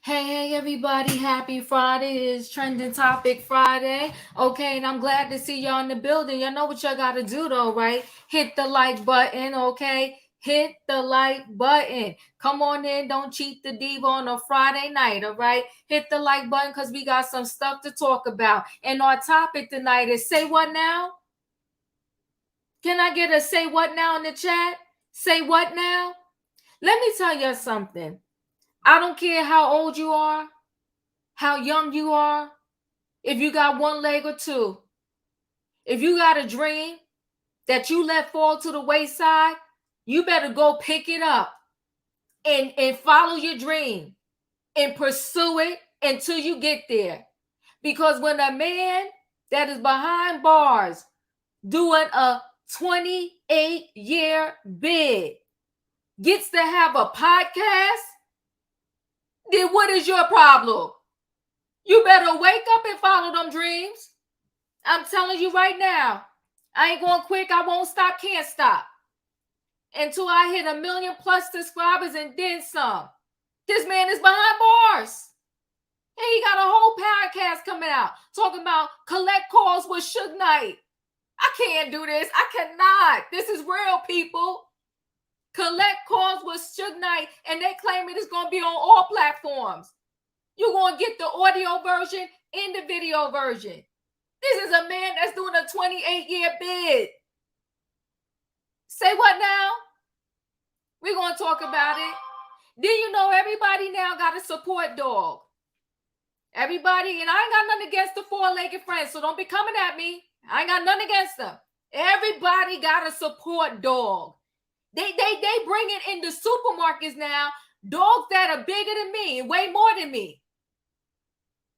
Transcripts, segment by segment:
Hey everybody, happy Friday. It's trending topic Friday. Okay, and I'm glad to see y'all in the building. Y'all know what y'all gotta do though, right? Hit the like button, okay? Hit the like button. Come on in, don't cheat the diva on a Friday night, all right? Hit the like button because we got some stuff to talk about. And our topic tonight is say what now? Can I get a say what now in the chat? Say what now? Let me tell you something. I don't care how old you are, how young you are, if you got one leg or two. If you got a dream that you let fall to the wayside, you better go pick it up and follow your dream and pursue it until you get there. Because when a man that is behind bars doing a 28-year bid gets to have a podcast, then what is your problem? You better wake up and follow them dreams. I'm telling you right now, I ain't going quick. I won't stop, can't stop. Until I hit 1 million plus subscribers and then some. This man is behind bars. And he got a whole podcast coming out talking about collect calls with Suge Knight. I can't do this. I cannot. This is real, people. Collect calls with Suge Knight, and they claim it's going to be on all platforms. You're going to get the audio version and the video version. This is a man that's doing a 28-year bid. Say what now? We're going to talk about it. Then you know everybody now got a support dog. Everybody, and I ain't got nothing against the four-legged friends, so don't be coming at me. I ain't got nothing against them. Everybody got a support dog. They bring it in the supermarkets now, dogs that are bigger than me and way more than me.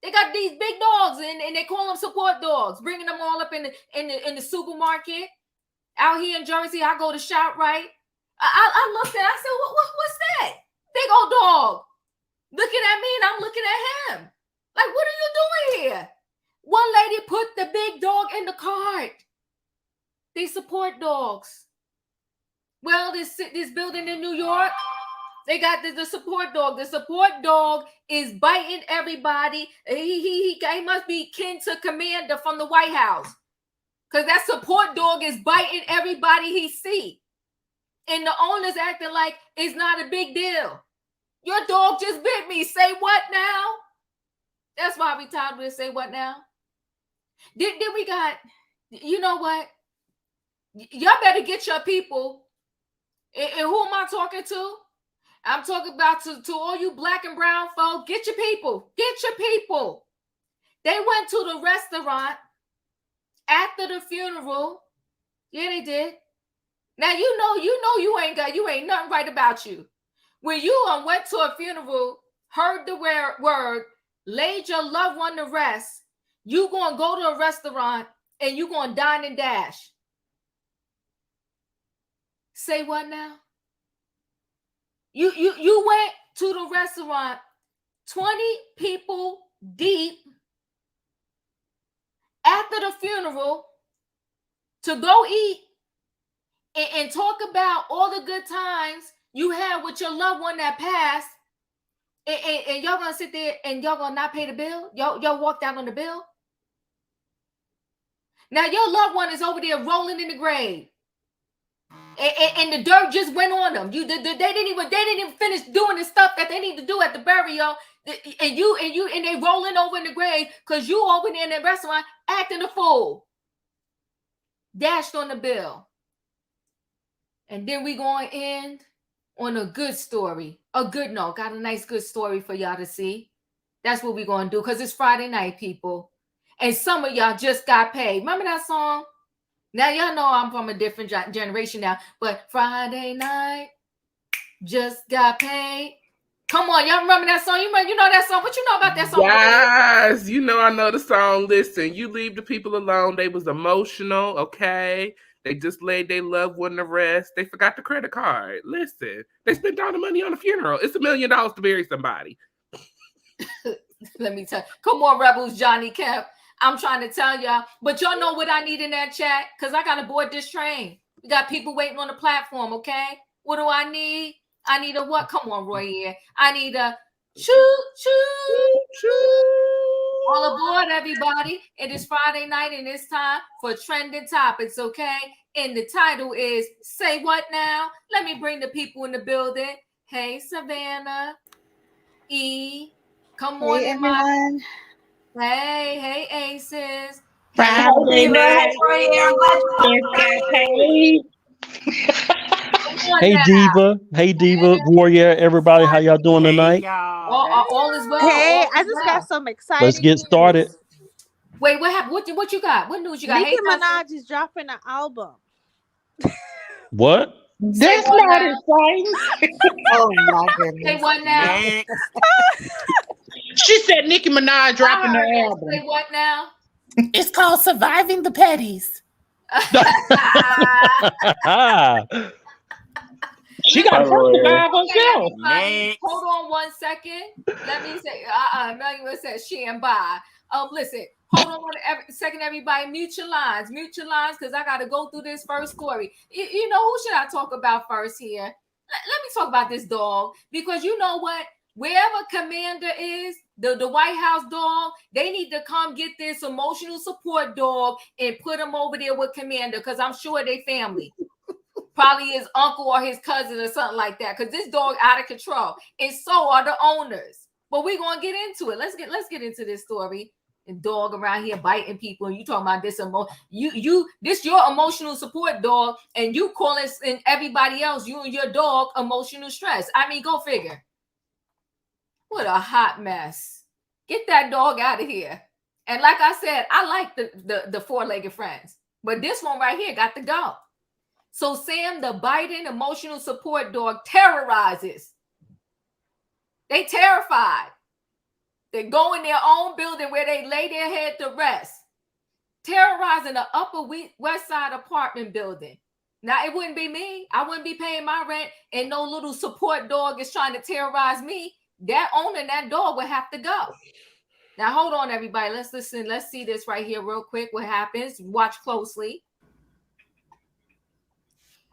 They got these big dogs and they call them support dogs, bringing them all up in the supermarket. Out here in Jersey, I go to ShopRite. I looked at it, I said, what's that? Big old dog looking at me and I'm looking at him. Like, what are you doing here? One lady put the big dog in the cart. They support dogs. Well, this building in New York, they got the support dog. The support dog is biting everybody. He must be kin to Commander from the White House. Because that support dog is biting everybody he see. And the owner's acting like it's not a big deal. Your dog just bit me. Say what now? That's why we tired with say what now? Then we got, you know what? Y'all better get your people. And who am I talking to? I'm talking about to all you black and brown folk. Get your people. Get your people. They went to the restaurant after the funeral. Yeah, they did. Now you know you ain't nothing right about you. When you went to a funeral, heard the word, laid your loved one to rest, you gonna go to a restaurant and you gonna dine and dash. Say what now? You went to the restaurant 20 people deep after the funeral to go eat and talk about all the good times you had with your loved one that passed, and y'all gonna sit there and y'all gonna not pay the bill? Y'all walked out on the bill? Now your loved one is over there rolling in the grave. And the dirt just went on them. They didn't even finish doing the stuff that they need to do at the burial. And they rolling over in the grave because you over there in the restaurant acting a fool. Dashed on the bill. And then we going to end on a good story. A good note. Got a nice good story for y'all to see. That's what we're going to do because it's Friday night, people. And some of y'all just got paid. Remember that song? Now, y'all know I'm from a different generation now, but Friday night, just got paid. Come on, y'all remember that song? You know that song? What you know about that song? Yes, you know I know the song. Listen, you leave the people alone. They was emotional, okay? They just laid their loved one to rest. They forgot the credit card. Listen, they spent all the money on a funeral. It's $1 million to bury somebody. Let me tell you. Come on, Rebels, Johnny Kemp. I'm trying to tell y'all, but y'all know what I need in that chat because I got to board this train. We got people waiting on the platform, okay? What do I need? I need a what? Come on, Roy here. I need a Choo, choo. All aboard, everybody. It is Friday night and it's time for Trending Topics, okay? And the title is Say What Now? Let me bring the people in the building. Hey, Savannah. E. Come on in, everyone. Hey, Aces. Friday night. Hey Diva, Warrior, everybody, how y'all doing tonight? All is well. Hey, I just got some exciting Let's get started. news. Wait, what happened? What you got? What news you got? Nicki Hey, Minaj is dropping an album. What? That's not exciting. Oh my goodness. Say what now? She said Nicki Minaj dropping the album. Say what now? It's called Surviving the Petties. She got to survive herself. Hold on 1 second. Let me say, Melanie said she and bye. Listen, hold on 1 second, everybody. Mute your lines, because I got to go through this first story. You know, who should I talk about first here? Let me talk about this dog, because you know what? Wherever Commander is, the White House dog, they need to come get this emotional support dog and put him over there with Commander, because I'm sure they family. Probably his uncle or his cousin or something like that, because this dog out of control, and so are the owners. But we're gonna get into it. Let's get into this story. And dog around here biting people, and you talking about this this your emotional support dog, and you calling and everybody else, you and your dog, emotional stress. I mean, go figure. What a hot mess. Get that dog out of here. And like I said, I like the four-legged friends, but this one right here got to go. So Sam, the Biden emotional support dog, terrorizes. They terrified. They go in their own building where they lay their head to rest, terrorizing the Upper West Side apartment building. Now, it wouldn't be me. I wouldn't be paying my rent, and no little support dog is trying to terrorize me. That owner, that dog would have to go. Now, hold on, everybody. Let's listen. Let's see this right here real quick. What happens? Watch closely.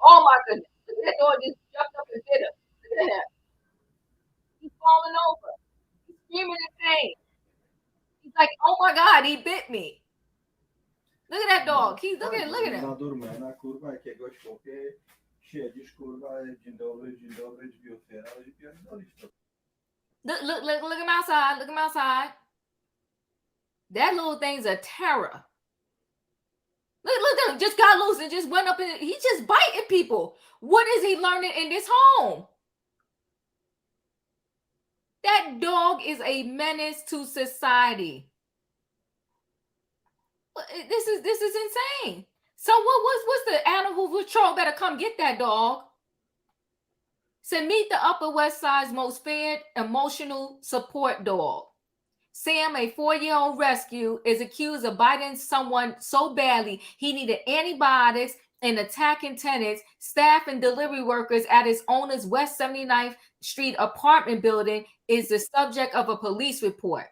Oh, my goodness. Look at that dog just jumped up and hit him. Look at him. He's falling over. He's screaming in pain. He's like, oh, my God, he bit me. Look at that dog. Look at him. Look him outside. Look him outside. That little thing's a terror. Look at him. Just got loose and just went up and he's just biting people. What is he learning in this home? That dog is a menace to society. This is insane. So what's the animal patrol better come get that dog? So meet the Upper West Side's most feared emotional support dog. Sam, a 4-year-old rescue, is accused of biting someone so badly he needed antibiotics and attacking tenants, staff, and delivery workers at his owner's West 79th Street apartment building is the subject of a police report.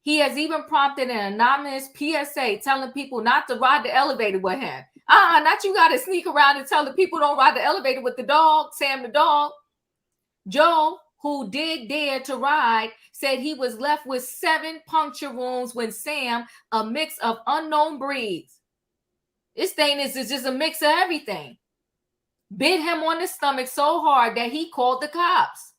He has even prompted an anonymous PSA telling people not to ride the elevator with him. Not you got to sneak around and tell the people don't ride the elevator with the dog, Sam the dog. Joe, who did dare to ride, said he was left with 7 puncture wounds when Sam, a mix of unknown breeds. This thing is just a mix of everything. Bit him on the stomach so hard that he called the cops.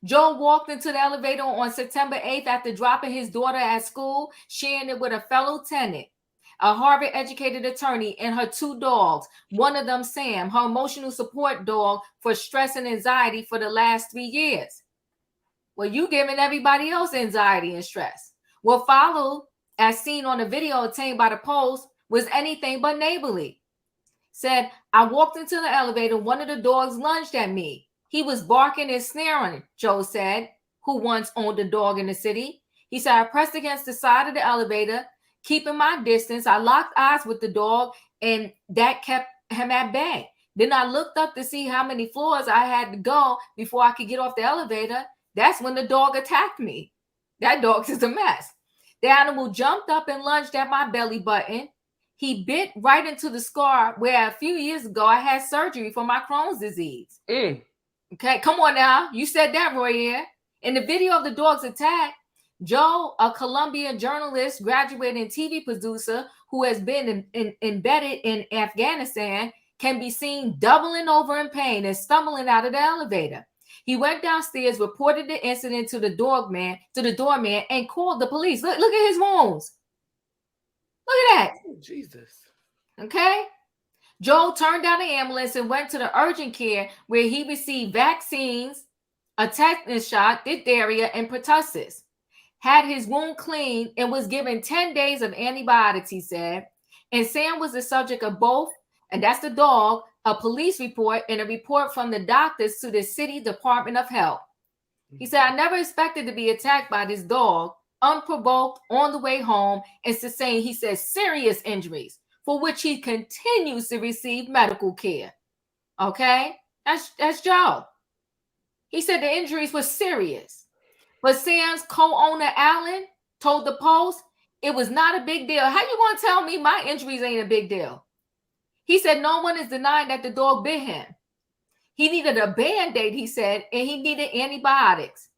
Joe walked into the elevator on September 8th after dropping his daughter at school, sharing it with a fellow tenant, a Harvard-educated attorney, and her 2 dogs, one of them Sam, her emotional support dog for stress and anxiety for the last 3 years. Well, you giving everybody else anxiety and stress. What followed, as seen on the video obtained by the Post, was anything but neighborly. Said, I walked into the elevator, one of the dogs lunged at me. He was barking and snaring, Joe said, who once owned a dog in the city. He said, I pressed against the side of the elevator, keeping my distance. I locked eyes with the dog, and that kept him at bay. Then I looked up to see how many floors I had to go before I could get off the elevator. That's when the dog attacked me. That dog is a mess. The animal jumped up and lunged at my belly button. He bit right into the scar where a few years ago I had surgery for my Crohn's disease. Okay, come on now. You said that, Roy. In the video of the dog's attack, Joe, a Colombian journalist, graduated TV producer who has been embedded in Afghanistan, can be seen doubling over in pain and stumbling out of the elevator. He went downstairs, reported the incident to the doorman, and called the police. Look at his wounds. Look at that. Oh, Jesus. Okay. Joe turned down the ambulance and went to the urgent care where he received vaccines, a tetanus shot, diphtheria, and pertussis. Had his wound cleaned and was given 10 days of antibiotics, he said. And Sam was the subject of both, and that's the dog, a police report and a report from the doctors to the city Department of Health. He said, I never expected to be attacked by this dog, unprovoked, on the way home, and sustained, he says, serious injuries, for which he continues to receive medical care. Okay? That's Joe. He said the injuries were serious. But Sam's co-owner, Alan, told the Post it was not a big deal. How you going to tell me my injuries ain't a big deal? He said no one is denying that the dog bit him. He needed a Band-Aid, he said, and he needed antibiotics.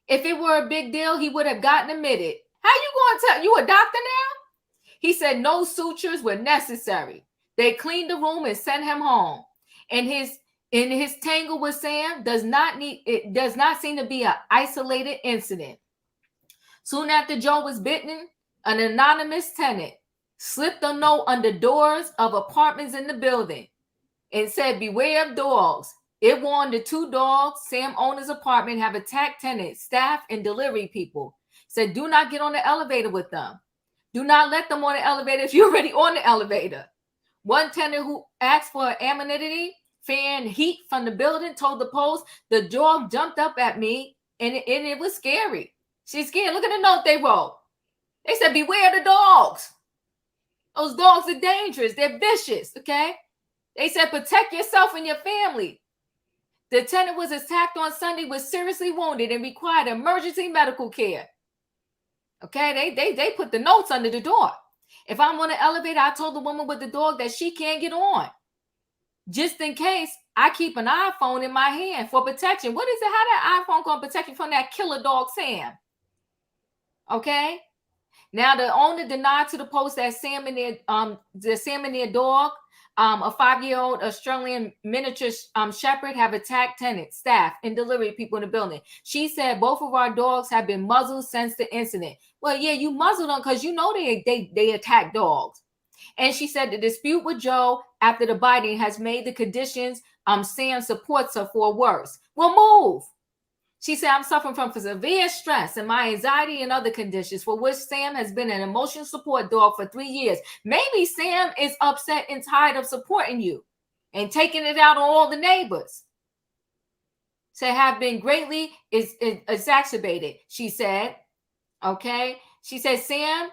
If it were a big deal, he would have gotten admitted. How you going to tell? You a doctor now? He said no sutures were necessary. They cleaned the room and sent him home. And his tangle with Sam does not seem to be an isolated incident. Soon after Joe was bitten, an anonymous tenant slipped a note under doors of apartments in the building and said, beware of dogs. It warned the 2 dogs Sam owner's apartment have attacked tenants, staff, and delivery people. Said, do not get on the elevator with them. Do not let them on the elevator if you're already on the elevator. One tenant who asked for amenity, fan, heat from the building, told the Post, the dog jumped up at me and it was scary. She's scared. Look at the note they wrote. They said, beware the dogs. Those dogs are dangerous. They're vicious, okay? They said, protect yourself and your family. The tenant was attacked on Sunday, was seriously wounded and required emergency medical care. Okay, they put the notes under the door. If I'm on the elevator, I told the woman with the dog that she can't get on. Just in case, I keep an iPhone in my hand for protection. What is it? How that iPhone going to protect you from that killer dog, Sam? Okay. Now, the owner denied to the Post that Sam and their dog, a 5-year-old Australian miniature shepherd, have attacked tenants, staff, and delivery people in the building. She said both of our dogs have been muzzled since the incident. Well, yeah, you muzzled them because you know they attack dogs. And she said the dispute with Joe after the biting has made the conditions Sam supports her for worse. Well, move. She said, I'm suffering from severe stress and my anxiety and other conditions for which Sam has been an emotional support dog for 3 years. Maybe Sam is upset and tired of supporting you and taking it out on all the neighbors. Say have been greatly exacerbated, she said. Okay. She said, Sam,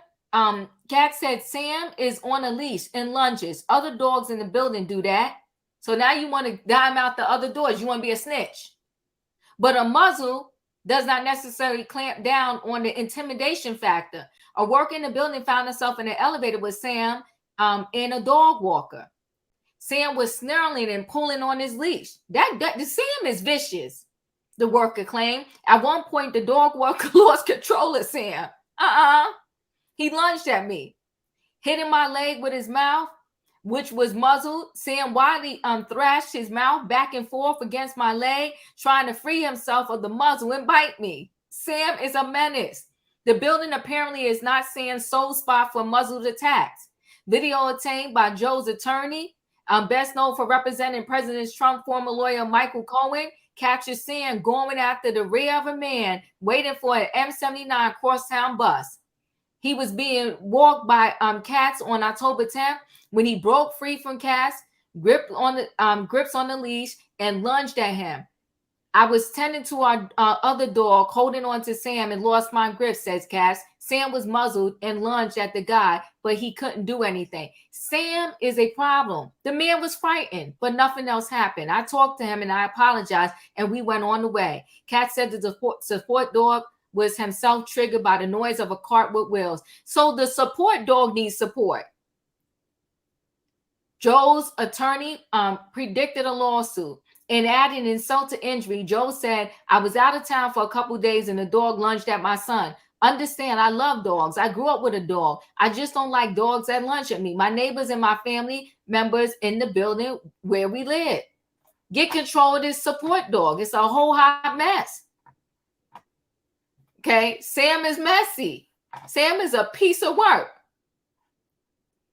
Kat said, Sam is on a leash and lunges. Other dogs in the building do that. So now you want to dime out the other doors. You want to be a snitch. But a muzzle does not necessarily clamp down on the intimidation factor. A worker in the building found herself in an elevator with Sam and a dog walker. Sam was snarling and pulling on his leash. The Sam is vicious, the worker claimed. At one point, the dog walker lost control of Sam. He lunged at me, hitting my leg with his mouth, which was muzzled. Sam wildly thrashed his mouth back and forth against my leg, trying to free himself of the muzzle and bite me. Sam is a menace. The building apparently is not Sam's sole spot for muzzled attacks. Video obtained by Joe's attorney, best known for representing President Trump, former lawyer Michael Cohen, captures Sam going after the rear of a man waiting for an M79 crosstown bus. He was being walked by Katz on October 10th when he broke free from Katz, grips on the leash, and lunged at him. I was tending to our other dog, holding on to Sam, and lost my grip, says Katz. Sam was muzzled and lunged at the guy, but he couldn't do anything. Sam is a problem. The man was frightened, but nothing else happened. I talked to him and I apologized, and we went on the way. Katz said the support dog was himself triggered by the noise of a cart with wheels. So the support dog needs support. Joe's attorney predicted a lawsuit. And adding insult to injury, Joe said, I was out of town for a couple days and the dog lunged at my son. Understand, I love dogs. I grew up with a dog. I just don't like dogs that lunge at me. My neighbors and my family members in the building where we live. Get control of this support dog. It's a whole hot mess. Okay, Sam is messy. Sam is a piece of work.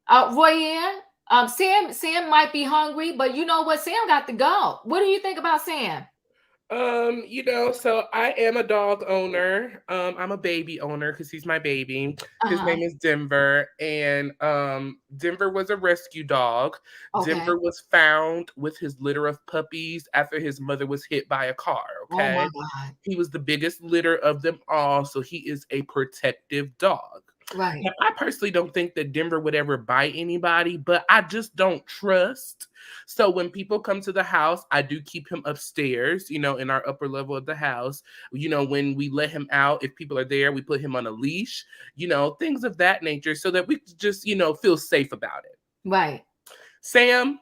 Royanne, Sam might be hungry, but you know what? Sam got to go. What do you think about Sam? So I am a dog owner. I'm a baby owner because he's my baby. His name is Denver, and Denver was a rescue dog. Okay. Denver was found with his litter of puppies after his mother was hit by a car. Okay, oh my God. He was the biggest litter of them all, so he is a protective dog. Right. Now, I personally don't think that Denver would ever bite anybody, but I just don't trust. So when people come to the house, I do keep him upstairs, in our upper level of the house. When we let him out, if people are there, we put him on a leash, things of that nature so that we just, feel safe about it. Right. Sam,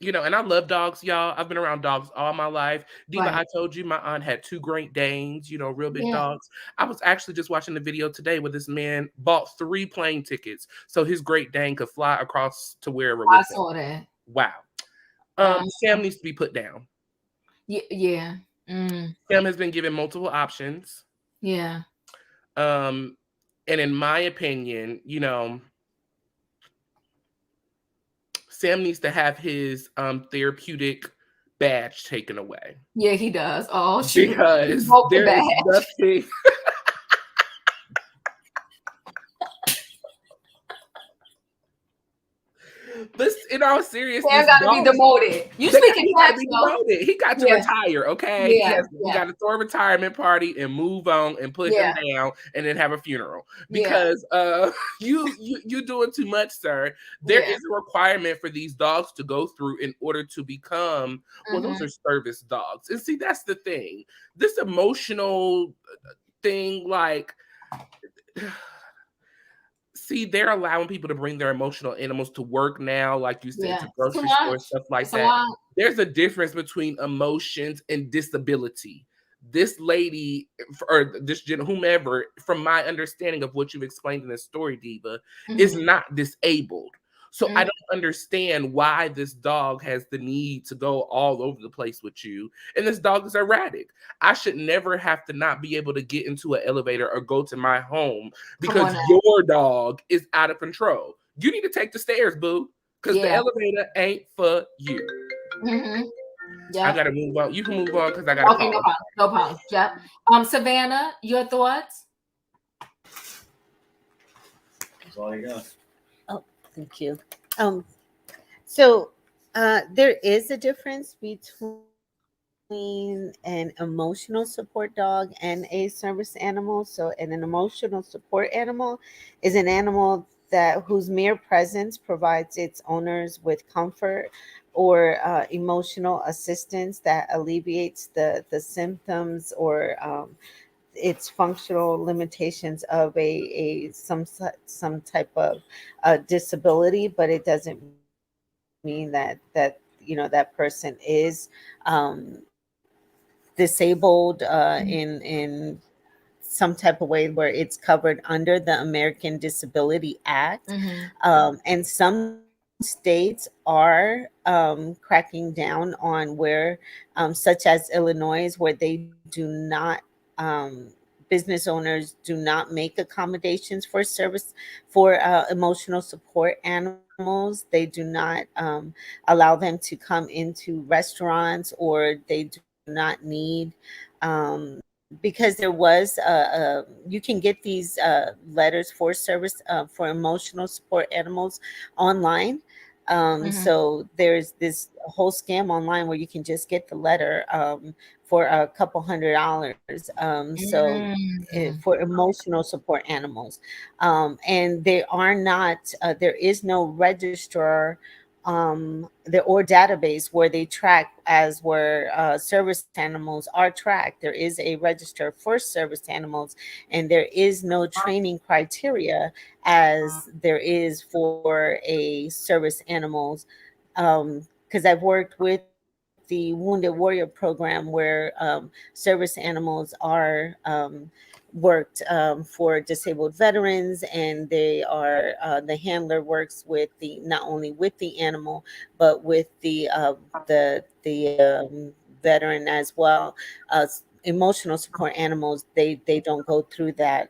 and I love dogs, y'all. I've been around dogs all my life. Diva, Right. I told you my aunt had 2 Great Danes, real big dogs. I was actually just watching the video today where this man bought 3 plane tickets so his Great Dane could fly across to wherever. I saw that. Wow. Sam needs to be put down. Yeah. Sam has been given multiple options. Yeah. And in my opinion, Sam needs to have his therapeutic badge taken away. Yeah, he does. Oh, shoot. Because there is nothing. But in all seriousness, Sam got to be demoted. You speaking facts, though. He got to retire, okay? Yeah, We got to throw a retirement party and move on and put him down and then have a funeral because you doing too much, sir. There is a requirement for these dogs to go through in order to become those are service dogs. And see, that's the thing. This emotional thing, like. See, they're allowing people to bring their emotional animals to work now, like you said, to grocery stores, stuff like that. There's a difference between emotions and disability. This lady, or this whomever, from my understanding of what you've explained in this story, Diva, is not disabled. So I don't understand why this dog has the need to go all over the place with you. And this dog is erratic. I should never have to not be able to get into an elevator or go to my home because your dog is out of control. You need to take the stairs, boo, because the elevator ain't for you. I gotta move on. You can move on because I gotta call. No problem. Yep. Savannah, your thoughts? That's all you got. Thank you. So there is a difference between an emotional support dog and a service animal. So an emotional support animal is an animal whose mere presence provides its owners with comfort or emotional assistance that alleviates the symptoms or its functional limitations of some type of disability, but it doesn't mean that that person is disabled in some type of way where it's covered under the American Disability Act. And some states are cracking down on where, such as Illinois, where they do not business owners do not make accommodations for emotional support animals. They do not allow them to come into restaurants, or they do not need because there was you can get these letters for service for emotional support animals online. So there's this whole scam online where you can just get the letter for a couple $100. For emotional support animals, and they are not. There is no registrar or database where they track as where service animals are tracked. There is a register for service animals, and there is no training criteria as there is for a service animals. Because I've worked with the Wounded Warrior program, where service animals are worked for disabled veterans, and they are the handler works with the not only with the animal but with the veteran as well. Emotional support animals, they don't go through that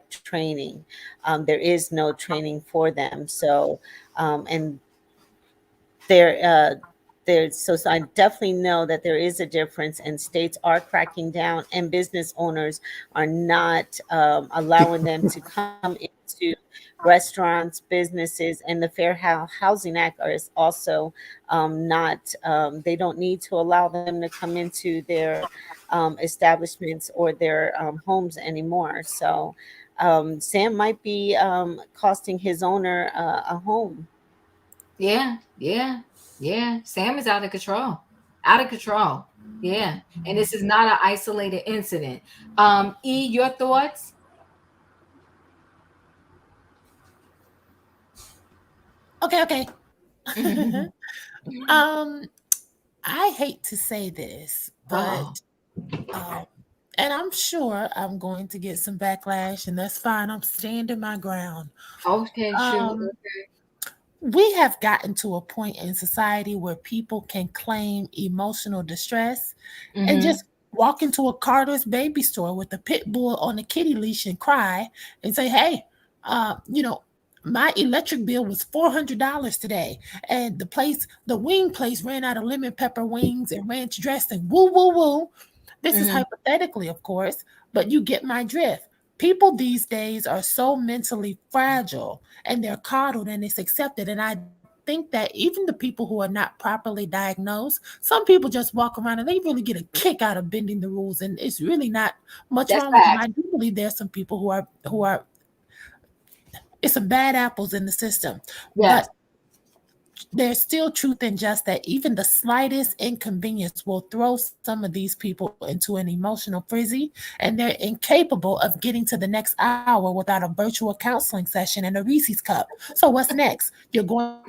training. There is no training for them. So and there so I definitely know that there is a difference, and states are cracking down, and business owners are not allowing them to come into restaurants, businesses, and the Housing Act is also not they don't need to allow them to come into their establishments or their homes anymore. So Sam might be costing his owner a home. Yeah, yeah, yeah. Sam is out of control. Out of control. Yeah. And this is not an isolated incident. E, your thoughts? Okay. um, I hate to say this, but um, and I'm sure I'm going to get some backlash, and that's fine. I'm standing my ground. Okay, sure. Um, we have gotten to a point in society where people can claim emotional distress and just walk into a Carter's baby store with a pit bull on a kitty leash and cry and say, "Hey, my electric bill was $400 today, and the wing place ran out of lemon pepper wings and ranch dressing. Woo, woo, woo." This is hypothetically, of course, but you get my drift. People these days are so mentally fragile, and they're coddled, and it's accepted. And I think that even the people who are not properly diagnosed, some people just walk around and they really get a kick out of bending the rules, and it's really not much That's wrong with them. facts. I do believe there's some people who are it's some bad apples in the system, Yes. but there's still truth in just that even the slightest inconvenience will throw some of these people into an emotional frenzy, and they're incapable of getting to the next hour without a virtual counseling session and a Reese's cup. So what's next? You're going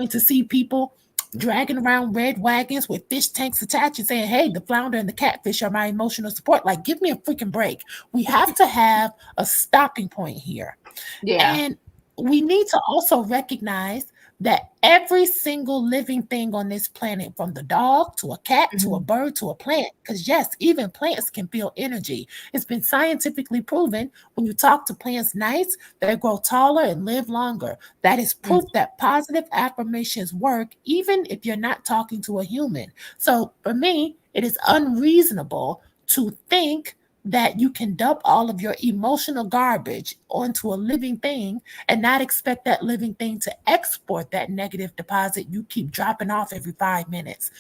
to see people dragging around red wagons with fish tanks attached and saying, "Hey, the flounder and the catfish are my emotional support." Like, give me a freaking break. We have to have a stopping point here. And Yeah. we need to also recognize that every single living thing on this planet, from the dog to a cat to a bird to a plant, because yes, even plants can feel energy. It's been scientifically proven when you talk to plants nice, they grow taller and live longer. That is proof that positive affirmations work, even if you're not talking to a human. So for me, it is unreasonable to think that you can dump all of your emotional garbage onto a living thing and not expect that living thing to export that negative deposit you keep dropping off every 5 minutes.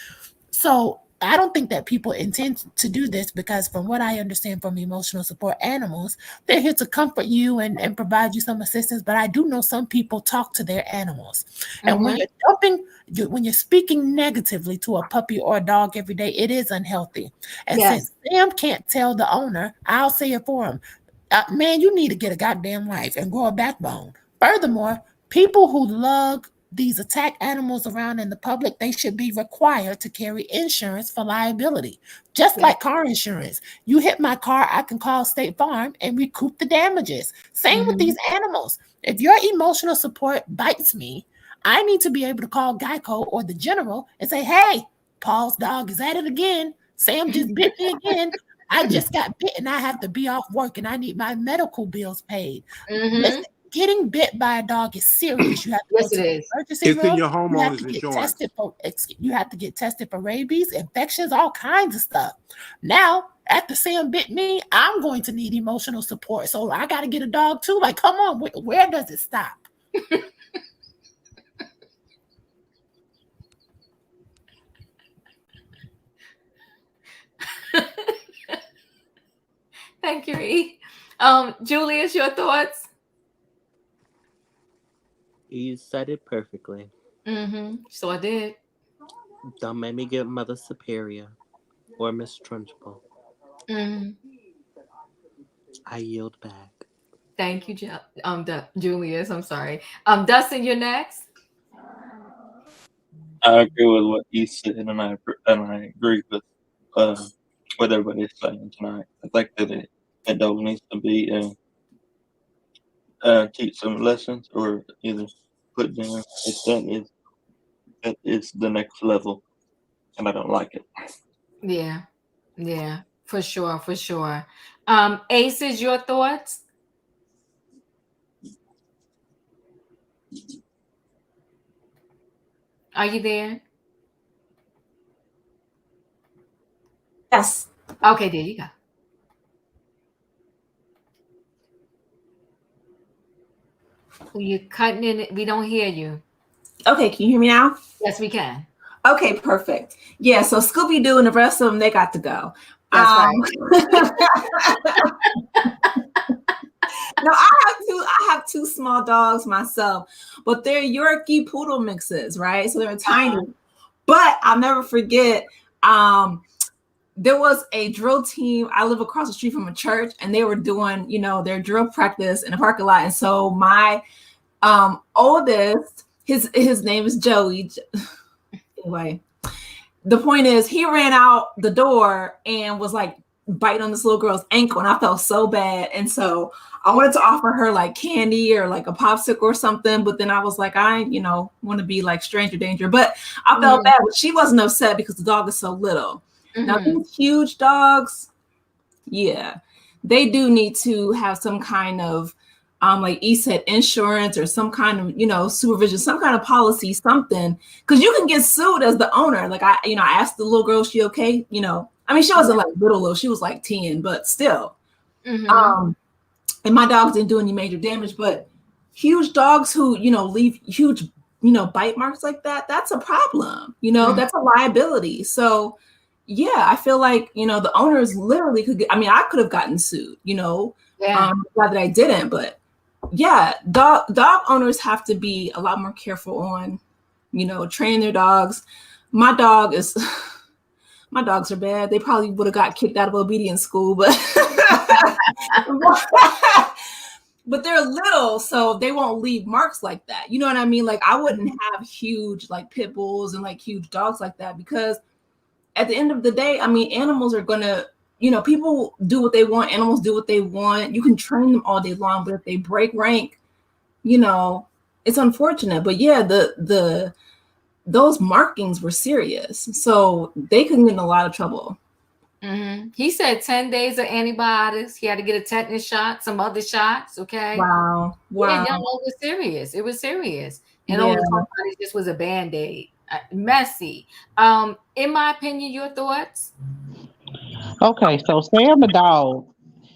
So I don't think that people intend to do this, because from what I understand from emotional support animals, they're here to comfort you and provide you some assistance. But I do know some people talk to their animals. And when when you're speaking negatively to a puppy or a dog every day, it is unhealthy. And Yes. since Sam can't tell the owner, I'll say it for him. Man, you need to get a goddamn life and grow a backbone. Furthermore, people who lug these attack animals around in the public, they should be required to carry insurance for liability, just Yeah. like car insurance. You hit my car, I can call State Farm and recoup the damages. Same with these animals. If your emotional support bites me, I need to be able to call Geico or the general and say, "Hey, Paul's dog is at it again. Sam just bit me again. I just got bit and I have to be off work and I need my medical bills paid." Listen, getting bit by a dog is serious. You have to go Yes, to it the is. emergency It's in room. your You have to homeowner's get insurance. tested for you have to get tested for rabies, infections, all kinds of stuff. Now, after Sam bit me, I'm going to need emotional support. So I got to get a dog too. Like, come on, where does it stop? Thank you, E. Julius, your thoughts? You said it perfectly. So I did. Don't make me get Mother Superior or Miss Trunchbull. I yield back. Thank you, Julius. I'm sorry. Dustin, you're next. I agree with what you said, and I agree with what everybody's saying tonight. I think that a dog needs to be teach some lessons or either put down if that is the next level, and I don't like it. Yeah, yeah, for sure, for sure. Aces, your thoughts? Are you there? Yes. Okay, there you go. You're cutting in it. We don't hear you. Okay, can you hear me now? Yes, we can. Okay, perfect. Yeah, so Scooby Doo and the rest of them, they got to go. That's right. No, I have two small dogs myself, but they're Yorkie poodle mixes, right? So they're tiny. But I'll never forget, there was a drill team. I live across the street from a church, and they were doing, their drill practice in the parking lot. And so my oldest, his name is Joey. Anyway, the point is, he ran out the door and was like biting on this little girl's ankle, and I felt so bad. And so I wanted to offer her like candy or like a popsicle or something, but then I was like, I want to be like stranger danger. But I felt bad, but she wasn't upset because the dog is so little. Now these huge dogs, yeah, they do need to have some kind of like E said, insurance or some kind of, supervision, some kind of policy, something, because you can get sued as the owner. Like I asked the little girl, she okay? I mean, she wasn't like little, she was like 10, but still. And my dogs didn't do any major damage, but huge dogs who, leave huge, bite marks like that, that's a problem, that's a liability. So yeah, I feel like, the owners literally could get, I mean, I could have gotten sued, glad that I didn't, but yeah, dog owners have to be a lot more careful on, training their dogs. My dogs are bad. They probably would have got kicked out of obedience school, but but they're little, so they won't leave marks like that. You know what I mean? Like I wouldn't have huge like pit bulls and like huge dogs like that, because at the end of the day, I mean, animals are gonna, people do what they want. Animals do what they want. You can train them all day long, but if they break rank, it's unfortunate. But yeah, those markings were serious, so they could get in a lot of trouble. He said 10 days of antibiotics. He had to get a tetanus shot, some other shots. Okay. Wow. Yeah, it was serious. It was serious. And somebody just was a band-aid. Messy. In my opinion, your thoughts? Okay, so Sam the dog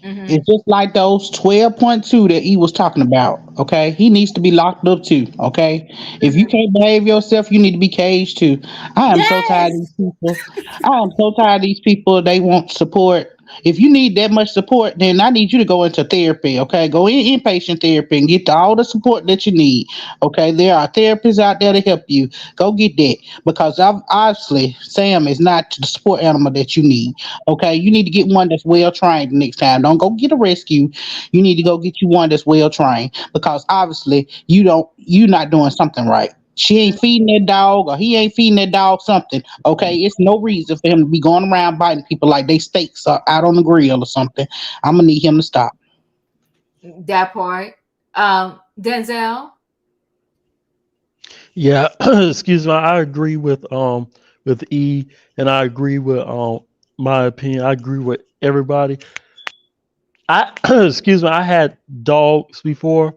is just like those 12.2 that he was talking about. Okay, he needs to be locked up too. Okay, if you can't behave yourself, you need to be caged too. I am so tired of these people. I am so tired of these people. They want support. If you need that much support, then I need you to go into therapy. Okay, go in inpatient therapy and get all the support that you need. Okay, there are therapists out there to help you. Go get that, because obviously Sam is not the support animal that you need. Okay, you need to get one that's well trained next time. Don't go get a rescue. You need to go get you one that's well trained, because obviously you're not doing something right. She ain't feeding that dog, or he ain't feeding that dog something. Okay, it's no reason for him to be going around biting people like they steaks are out on the grill or something. I'm gonna need him to stop. That part. Denzel. Yeah, excuse me. I agree with E, and I agree with my opinion. I agree with everybody. I excuse me. I had dogs before.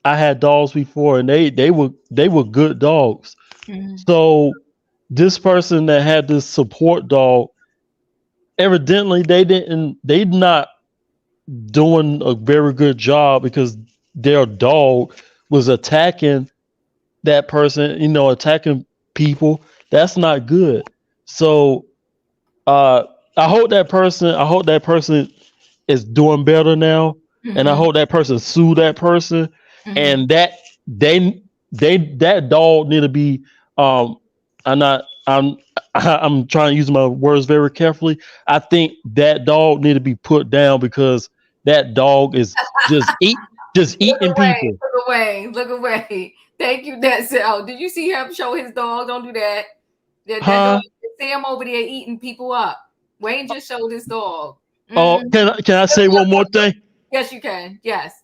I had dogs before, and they were good dogs. So this person that had this support dog, evidently they not doing a very good job, because their dog was attacking that person, attacking people. That's not good. So I hope that person is doing better now, and I hope that person sue that person, and that that dog need to be I'm trying to use my words very carefully. I think that dog need to be put down, because that dog is just eating people. Look away. Thank you, Denzel. Did you see him show his dog? Don't do that. That Huh? dog, Sam over there eating people up. Wayne just showed his dog. Oh, can I say one more thing? Yes, you can. Yes.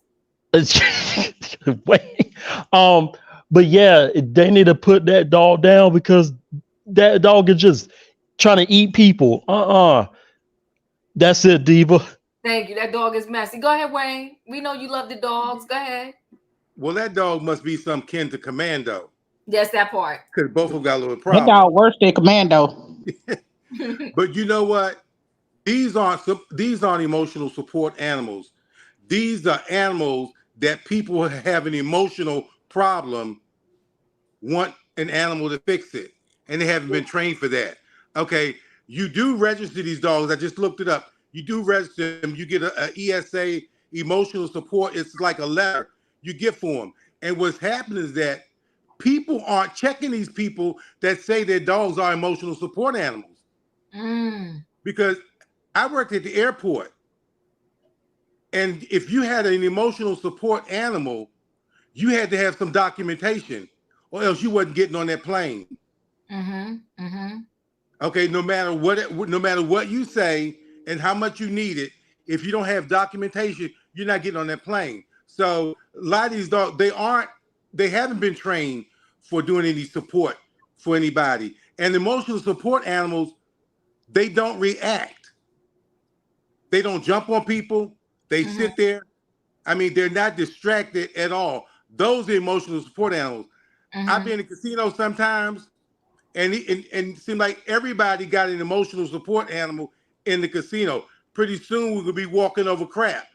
Wait. But yeah, they need to put that dog down because that dog is just trying to eat people. That's it, Diva. Thank you. That dog is messy. Go ahead, Wayne. We know you love the dogs. Go ahead. Well, that dog must be some kin to Commando. Yes, that part. Because both of them got a little That problem. dog worse than Commando. But you know what? These aren't emotional support animals. These are animals that people who have an emotional problem want an animal to fix it, and they haven't been trained for that. Okay, you do register these dogs. I just looked it up. You do register them. You get a ESA, emotional support. It's like a letter you get for them. And what's happening is that people aren't checking these people that say their dogs are emotional support animals. Because I worked at the airport, and if you had an emotional support animal, you had to have some documentation, or else you wasn't getting on that plane. Okay, no matter what you say and how much you need it, if you don't have documentation, you're not getting on that plane. So a lot of these dogs, they haven't been trained for doing any support for anybody. And emotional support animals, they don't react. They don't jump on people. They sit there. I mean, they're not distracted at all. Those are emotional support animals. I've been in casinos sometimes, and it seemed like everybody got an emotional support animal in the casino. Pretty soon we could be walking over crap,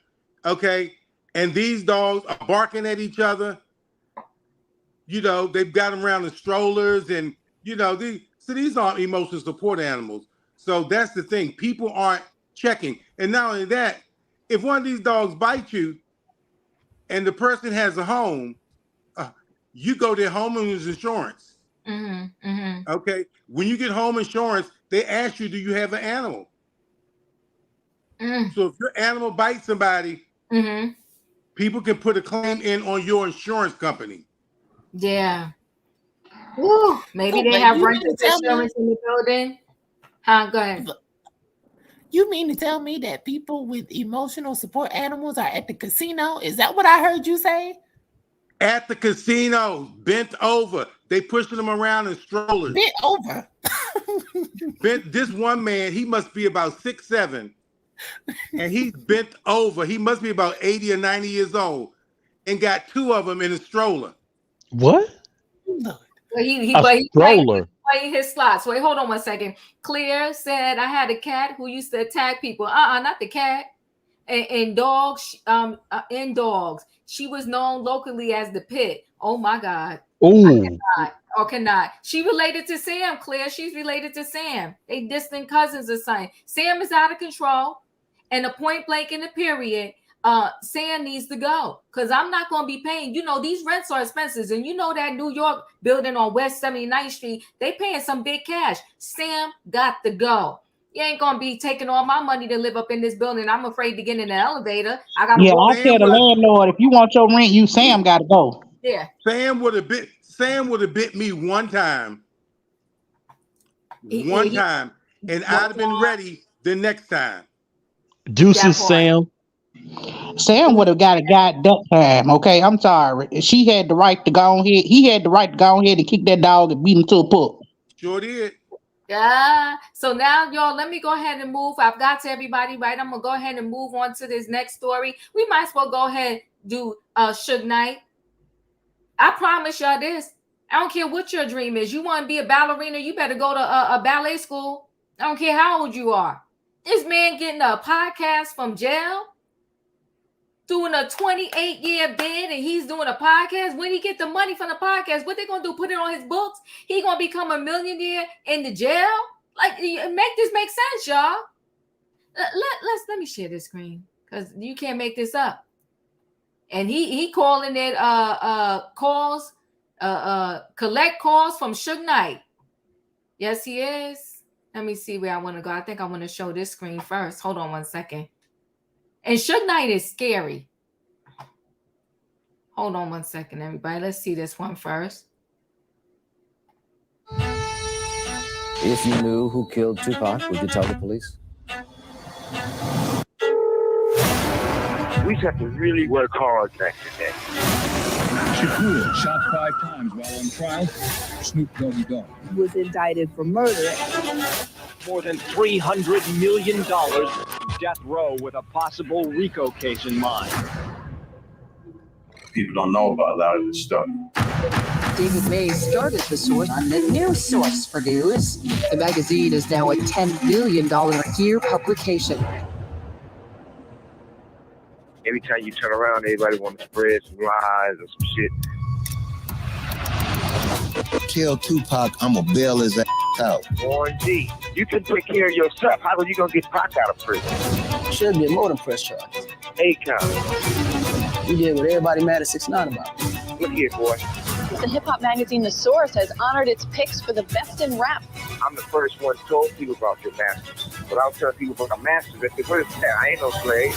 okay? And these dogs are barking at each other. You know, they've got them around in strollers, and you know, these aren't emotional support animals. So that's the thing. People aren't checking. And not only that, if one of these dogs bites you and the person has a home, you go to homeowners insurance. Okay. When you get home insurance, they ask you, do you have an animal? So if your animal bites somebody, people can put a claim in on your insurance company. Yeah. Woo. Maybe they have renter's insurance in the building. Huh? Go ahead. You mean to tell me that people with emotional support animals are at the casino? Is that what I heard you say? At the casino, bent over. They pushing them around in strollers. Bent over. This one man, he must be about 6'7", and he's bent over. He must be about 80 or 90 years old, and got two of them in a stroller. What? But he playing his slots. Wait, hold on 1 second. Claire said, I had a cat who used to attack people. Not the cat. And dogs, in dogs. She was known locally as the Pit. Oh my God. Oh. Cannot. She related to Sam, Claire. She's related to Sam. They distant cousins or something. Sam is out of control. And a point blank in the period, Sam needs to go. Because I'm not going to be paying. You know, these rents are expensive. And you know that New York building on West 79th Street, they paying some big cash. Sam got to go. You ain't gonna be taking all my money to live up in this building. I'm afraid to get in the elevator. I gotta I tell the landlord, if you want your rent, Sam gotta go. Yeah. Sam would have bit me one time. And I'd have been ready the next time. Deuces, Sam. Sam would have got a guy that time. Okay, I'm sorry. She had the right to go on here. He had the right to go on here and kick that dog and beat him to a pulp. Sure did. Yeah. So now, y'all, let me go ahead and move. I've got to everybody, right? I'm gonna go ahead and move on to this next story. We might as well go ahead and do Suge Knight. I promise y'all this. I don't care what your dream is. You want to be a ballerina, you better go to a ballet school. I don't care how old you are. This man getting a podcast from jail, doing a 28-year bid, and he's doing a podcast. When he get the money from the podcast, what they gonna do? Put it on his books? He gonna become a millionaire in the jail? Like, make this make sense, y'all. Let me share this screen because you can't make this up. And he calling it calls, collect calls from Suge Knight. Yes, he is. Let me see where I want to go. I think I want to show this screen first. Hold on 1 second. And Suge Knight is scary. Hold on one second, everybody. Let's see this one first. If you knew who killed Tupac, would you tell the police? We just have to really work hard back today. Shakur shot 5 times while on trial. Snoop Doggy Dogg was indicted for murder. More than $300 million death row with a possible RICO case in mind. People don't know about a lot of this stuff. David Mays started The Source on the news source for news. The magazine is now a $10 billion a year publication. Every time you turn around, everybody want to spread some lies or some shit. Kill Tupac, I'm gonna bail his ass out. Warren G, you can take care of yourself. How are you gonna get Pac out of prison? Should be more than press charges. Akon. You did what everybody mad at 6ix9ine about. Look here, boy. The hip-hop magazine The Source has honored its picks for the best in rap. I'm the first one told people about your masters. But I'll tell people about my masters. They say, what is that? I ain't no slave.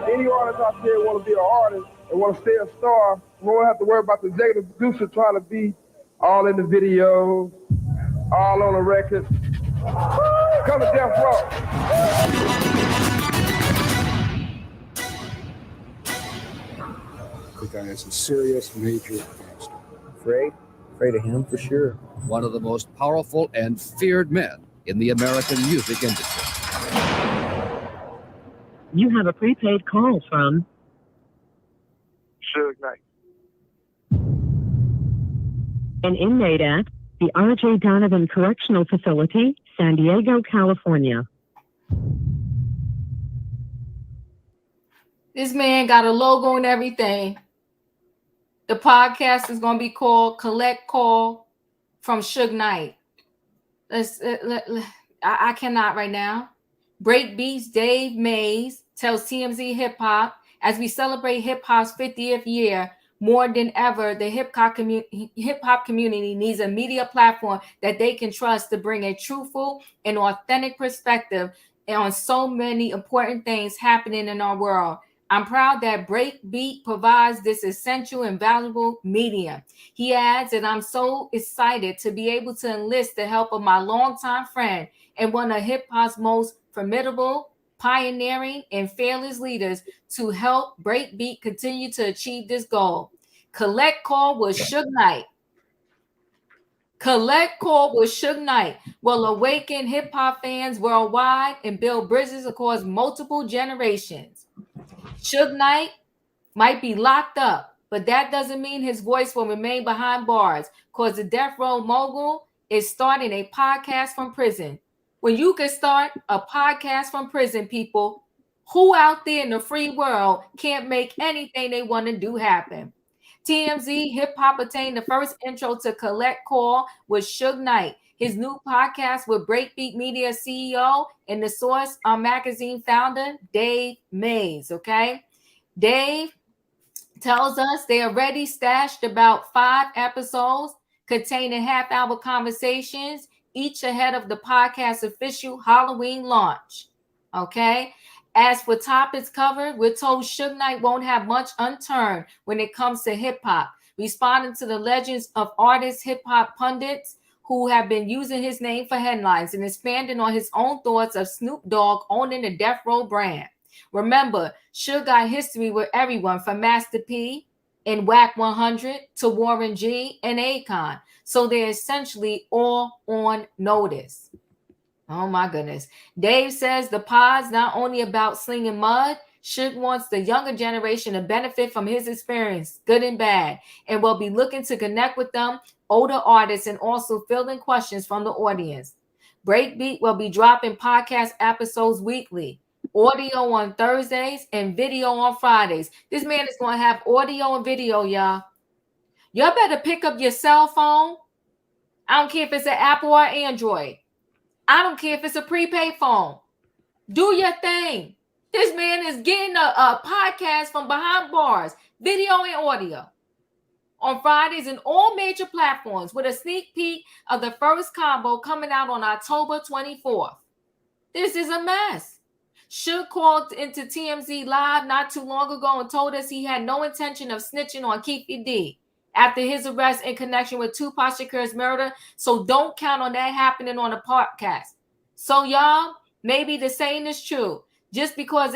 Any artist out there want to be an artist and want to stay a star, we won't have to worry about the executive producer trying to be all in the videos, all on the records. Come to Death Row. The guy is a serious major gangster. Afraid? Afraid of him for sure. One of the most powerful and feared men in the American music industry. You have a prepaid call from Suge Knight. an inmate at the R.J. Donovan Correctional Facility, San Diego, California. This man got a logo and everything. The podcast is going to be called Collect Call from Suge Knight. I cannot right now. Breakbeats Dave Mays tells TMZ Hip Hop, as we celebrate hip hop's 50th year, more than ever, the hip hop community needs a media platform that they can trust to bring a truthful and authentic perspective on so many important things happening in our world. I'm proud that Breakbeat provides this essential and valuable medium. He adds that I'm so excited to be able to enlist the help of my longtime friend and one of hip hop's most formidable, pioneering, and fearless leaders to help Breakbeat continue to achieve this goal. Collect Call with Suge Knight. Collect Call with Suge Knight will awaken hip hop fans worldwide and build bridges across multiple generations. Suge Knight might be locked up, but that doesn't mean his voice will remain behind bars, because the Death Row mogul is starting a podcast from prison. When you can start a podcast from prison, people, who out there in the free world can't make anything they want to do happen? TMZ Hip Hop attained the first intro to Collect Call with Suge Knight, his new podcast with Breakbeat Media CEO and The Source magazine founder, Dave Mays, okay? Dave tells us they already stashed about 5 episodes containing half-hour conversations, each ahead of the podcast's official Halloween launch, okay? As for topics covered, we're told Suge Knight won't have much unturned when it comes to hip-hop, responding to the legends of artists, hip-hop pundits who have been using his name for headlines and expanding on his own thoughts of Snoop Dogg owning the Death Row brand. Remember, Suge got history with everyone from Master P and Whack 100 to Warren G and Akon, so they're essentially all on notice. Oh my goodness. Dave says the pod's not only about slinging mud. Suge wants the younger generation to benefit from his experience, good and bad, and will be looking to connect with them, older artists, and also fielding questions from the audience. Breakbeat will be dropping podcast episodes weekly, audio on Thursdays and video on Fridays. This man is going to have audio and video, y'all. Y'all better pick up your cell phone. I don't care if it's an Apple or Android. I don't care if it's a prepaid phone. Do your thing. This man is getting a podcast from behind bars, video and audio, on Fridays and all major platforms, with a sneak peek of the first combo coming out on October 24th. This is a mess. Suge called into TMZ Live not too long ago and told us he had no intention of snitching on Keefy D after his arrest in connection with Tupac Shakur's murder. So don't count on that happening on a podcast. So y'all, maybe the saying is true. Just because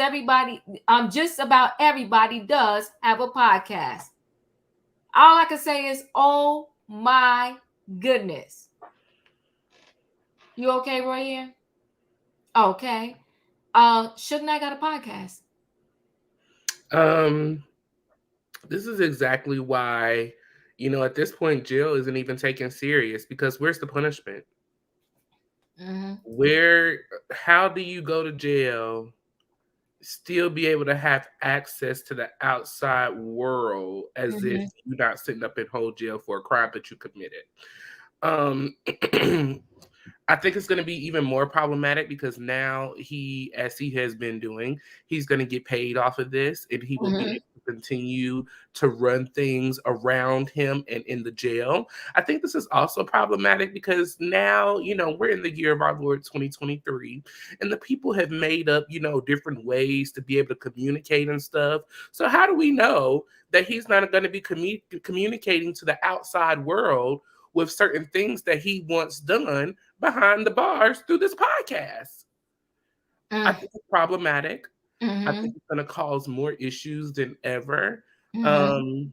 just about everybody does have a podcast. All I can say is, oh my goodness. You okay, Roy? Okay. Suge Knight got a podcast. This is exactly why, at this point, jail isn't even taken serious, because where's the punishment? How do you go to jail, still be able to have access to the outside world as if you're not sitting up in whole jail for a crime that you committed? I think it's going to be even more problematic because now as he has been doing, he's going to get paid off of this, and he will be able to continue to run things around him and in the jail. I think this is also problematic because now, we're in the year of our Lord 2023, and the people have made up, different ways to be able to communicate and stuff. So how do we know that he's not going to be communicating to the outside world with certain things that he wants done behind the bars through this podcast? I think it's problematic. I think it's going to cause more issues than ever. And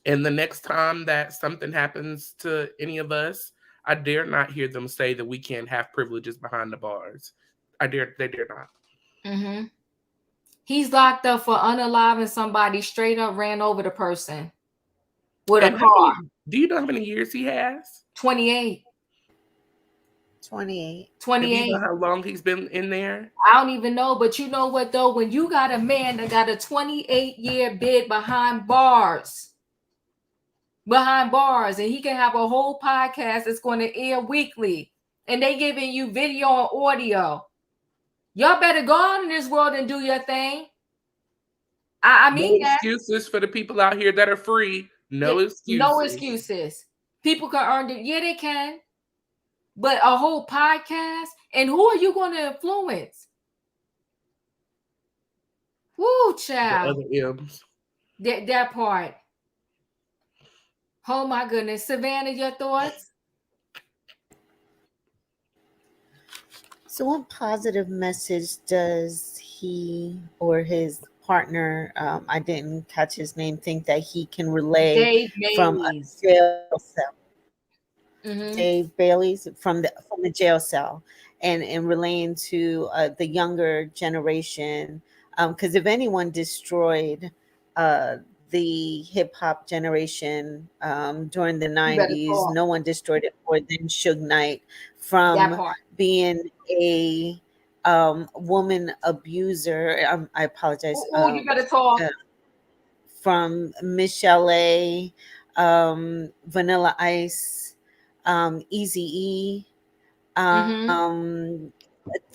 the next time that something happens to any of us, I dare not hear them say that we can't have privileges behind the bars. They dare not. He's locked up for unaliving somebody, straight up ran over the person with a car. Do you know how many years he has? 28. 28. Do you know how long he's been in there? I don't even know, but you know what though? When you got a man that got a 28-year bid behind bars, and he can have a whole podcast that's going to air weekly, and they giving you video and audio, y'all better go out in this world and do your thing. I mean, no excuses for the people out here that are free. No excuses. No excuses. People can earn it. Yeah, they can. But a whole podcast, and who are you going to influence? Woo, child. The other M's. That part. Oh my goodness. Savannah, your thoughts? So what positive message does he or his partner, I didn't catch his name, think that he can relay from a jail cell? Dave Bailey's from the jail cell, and relaying to the younger generation, because if anyone destroyed the hip hop generation during the 90s, no one destroyed it more than Suge Knight, from being a woman abuser. I apologize. You better talk. From Michelle A, Vanilla Ice, Eazy-E,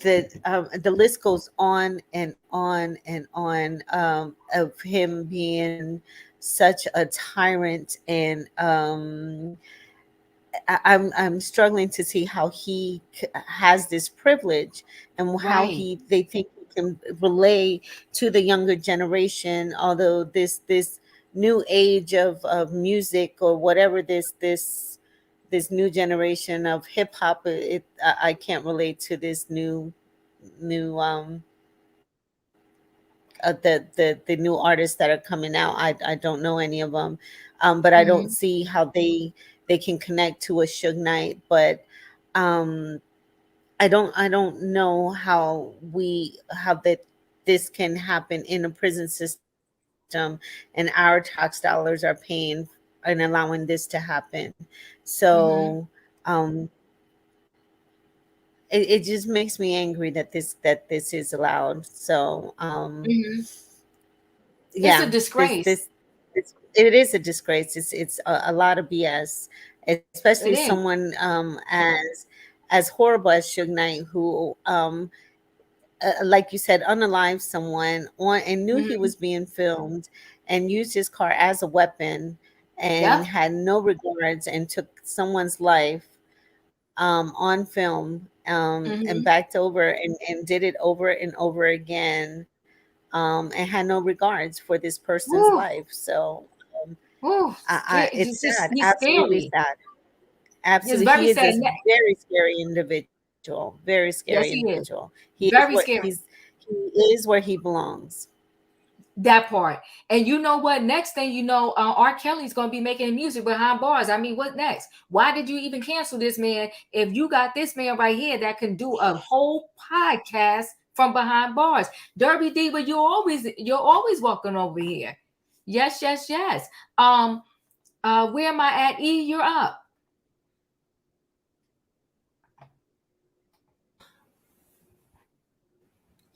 the list goes on and on and on, of him being such a tyrant, and I'm struggling to see how he has this privilege, and how they think he can relay to the younger generation, although this new age of music, or whatever this new generation of hip hop, I can't relate to this new the new artists that are coming out. I don't know any of them, but I don't see how they can connect to a Suge Knight. But I don't know how this can happen in a prison system, and our tax dollars are paying and allowing this to happen. So it just makes me angry that this is allowed. So it's a disgrace. It is a disgrace. It's a lot of BS, especially someone as horrible as Suge Knight, who like you said, unalived someone and knew he was being filmed, and used his car as a weapon, and had no regards, and took someone's life. on film, and backed over and did it over and over again, and had no regards for this person's life. So it's sad, he's absolutely scary. sad. He's Absolutely, very he is sad. a very scary individual. Very scary Yes, he is. individual. Very scary. He is where he belongs. That part. And you know what? Next thing you know, R. Kelly's going to be making music behind bars. I mean, what next? Why did you even cancel this man if you got this man right here that can do a whole podcast from behind bars? Derby Diva, you're always walking over here. Yes, yes, yes. Where am I at? E, you're up.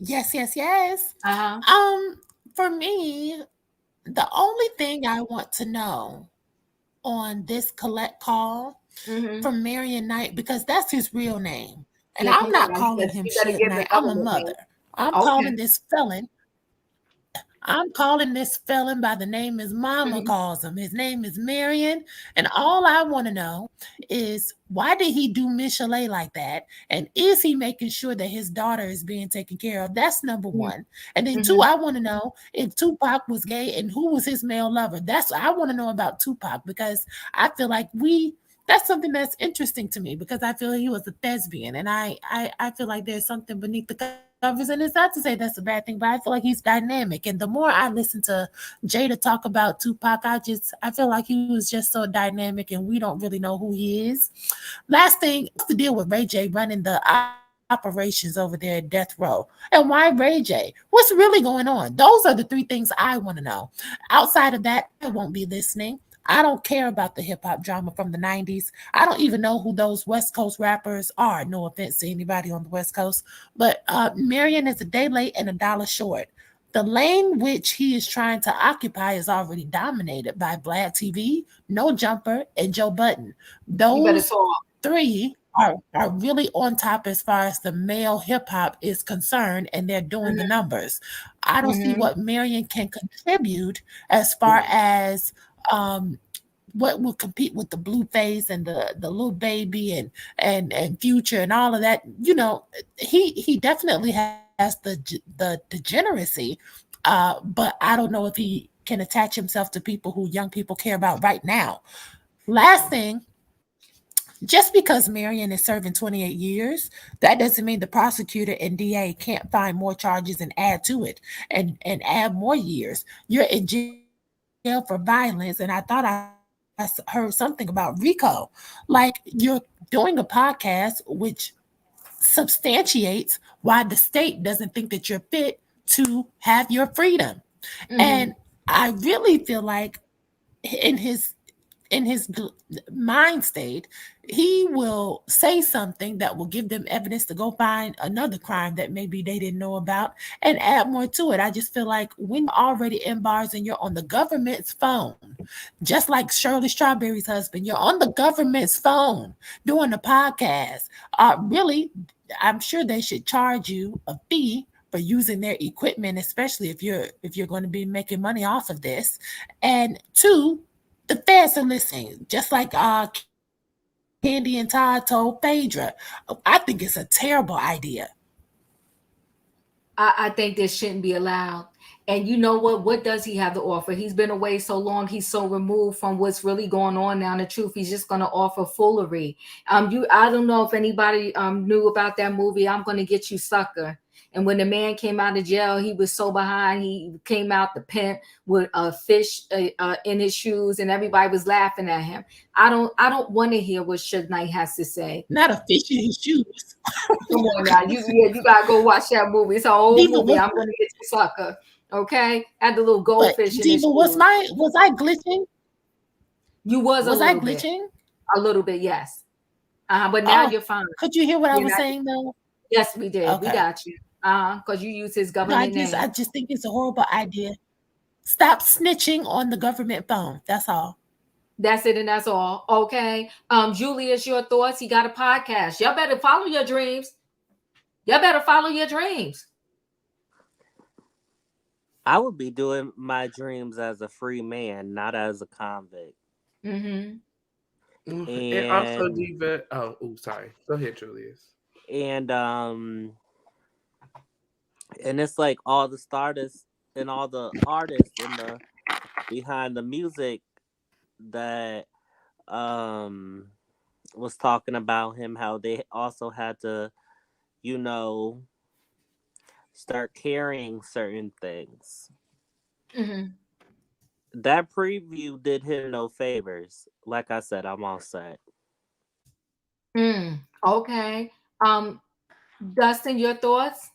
Yes, yes, yes. For me, the only thing I want to know on this collect call from Marion Knight, because that's his real name. And Yeah, I'm come not on, calling him you better Suge give the Knight. I'm a government name. mother. I'm Okay. calling this felon. I'm calling this felon by the name his mama calls him. His name is Marion. And all I want to know is, why did he do Michelet like that? And is he making sure that his daughter is being taken care of? That's number one. And then two, I want to know if Tupac was gay and who was his male lover. I want to know about Tupac, because I feel like that's something that's interesting to me, because I feel he was a thespian, and I feel like there's something beneath the covers. And it's not to say that's a bad thing, but I feel like he's dynamic. And the more I listen to Jada talk about Tupac, I feel like he was just so dynamic, and we don't really know who he is. Last thing, what's the deal with Ray J running the operations over there at Death Row? And why Ray J? What's really going on? Those are the three things I want to know. Outside of that, I won't be listening. I don't care about the hip hop drama from the 90s. I don't even know who those West Coast rappers are. No offense to anybody on the West Coast. But Marion is a day late and $1 short. The lane which he is trying to occupy is already dominated by Vlad TV, No Jumper, and Joe Budden. Those three are really on top as far as the male hip hop is concerned, and they're doing the numbers. I don't see what Marion can contribute as far as what will compete with the Blueface and the Little Baby and Future and all of that. You know, he definitely has the degeneracy, but I don't know if he can attach himself to people who young people care about right now. Last thing, just because Marion is serving 28 years, that doesn't mean the prosecutor and DA can't find more charges and add to it and add more years. You're in jail for violence, and I thought I heard something about RICO. Like, you're doing a podcast which substantiates why the state doesn't think that you're fit to have your freedom. And I really feel like in his mind state, he will say something that will give them evidence to go find another crime that maybe they didn't know about and add more to it. I just feel like when you're already in bars and you're on the government's phone, just like Shirley Strawberry's husband, you're on the government's phone doing a podcast. Really, I'm sure they should charge you a fee for using their equipment, especially if you're going to be making money off of this. And two, the feds are listening, just like Candy and Todd told Phaedra. I think it's a terrible idea. I think this shouldn't be allowed. And you know what? What does he have to offer? He's been away so long. He's so removed from what's really going on now. The truth, he's just going to offer foolery. I don't know if anybody knew about that movie, I'm Going to Get You, Sucker. And when the man came out of jail, he was so behind. He came out the pimp with a fish in his shoes, and everybody was laughing at him. I don't want to hear what Suge Knight has to say. Not a fish in his shoes. Come on now, you gotta go watch that movie. It's an old movie. I'm Gonna Get You, Sucker. Okay, had the little goldfish in his shoes. Was I glitching? You was I glitching? A little bit, yes. But now you're fine. Could you hear what I was saying though? Yes, we did. Okay. We got you. Because you use his government name. I just think it's a horrible idea. Stop snitching on the government phone. That's all. That's it, and that's all. Okay. Julius, your thoughts? He got a podcast. Y'all better follow your dreams. Y'all better follow your dreams. I would be doing my dreams as a free man, not as a convict. And also, Diva. Oh, sorry. Go ahead, Julius. And it's like all the starters and all the artists and the behind the music that was talking about him, how they also had to, start carrying certain things. That preview did him no favors. Like I said, I'm all set. Okay. Dustin, your thoughts?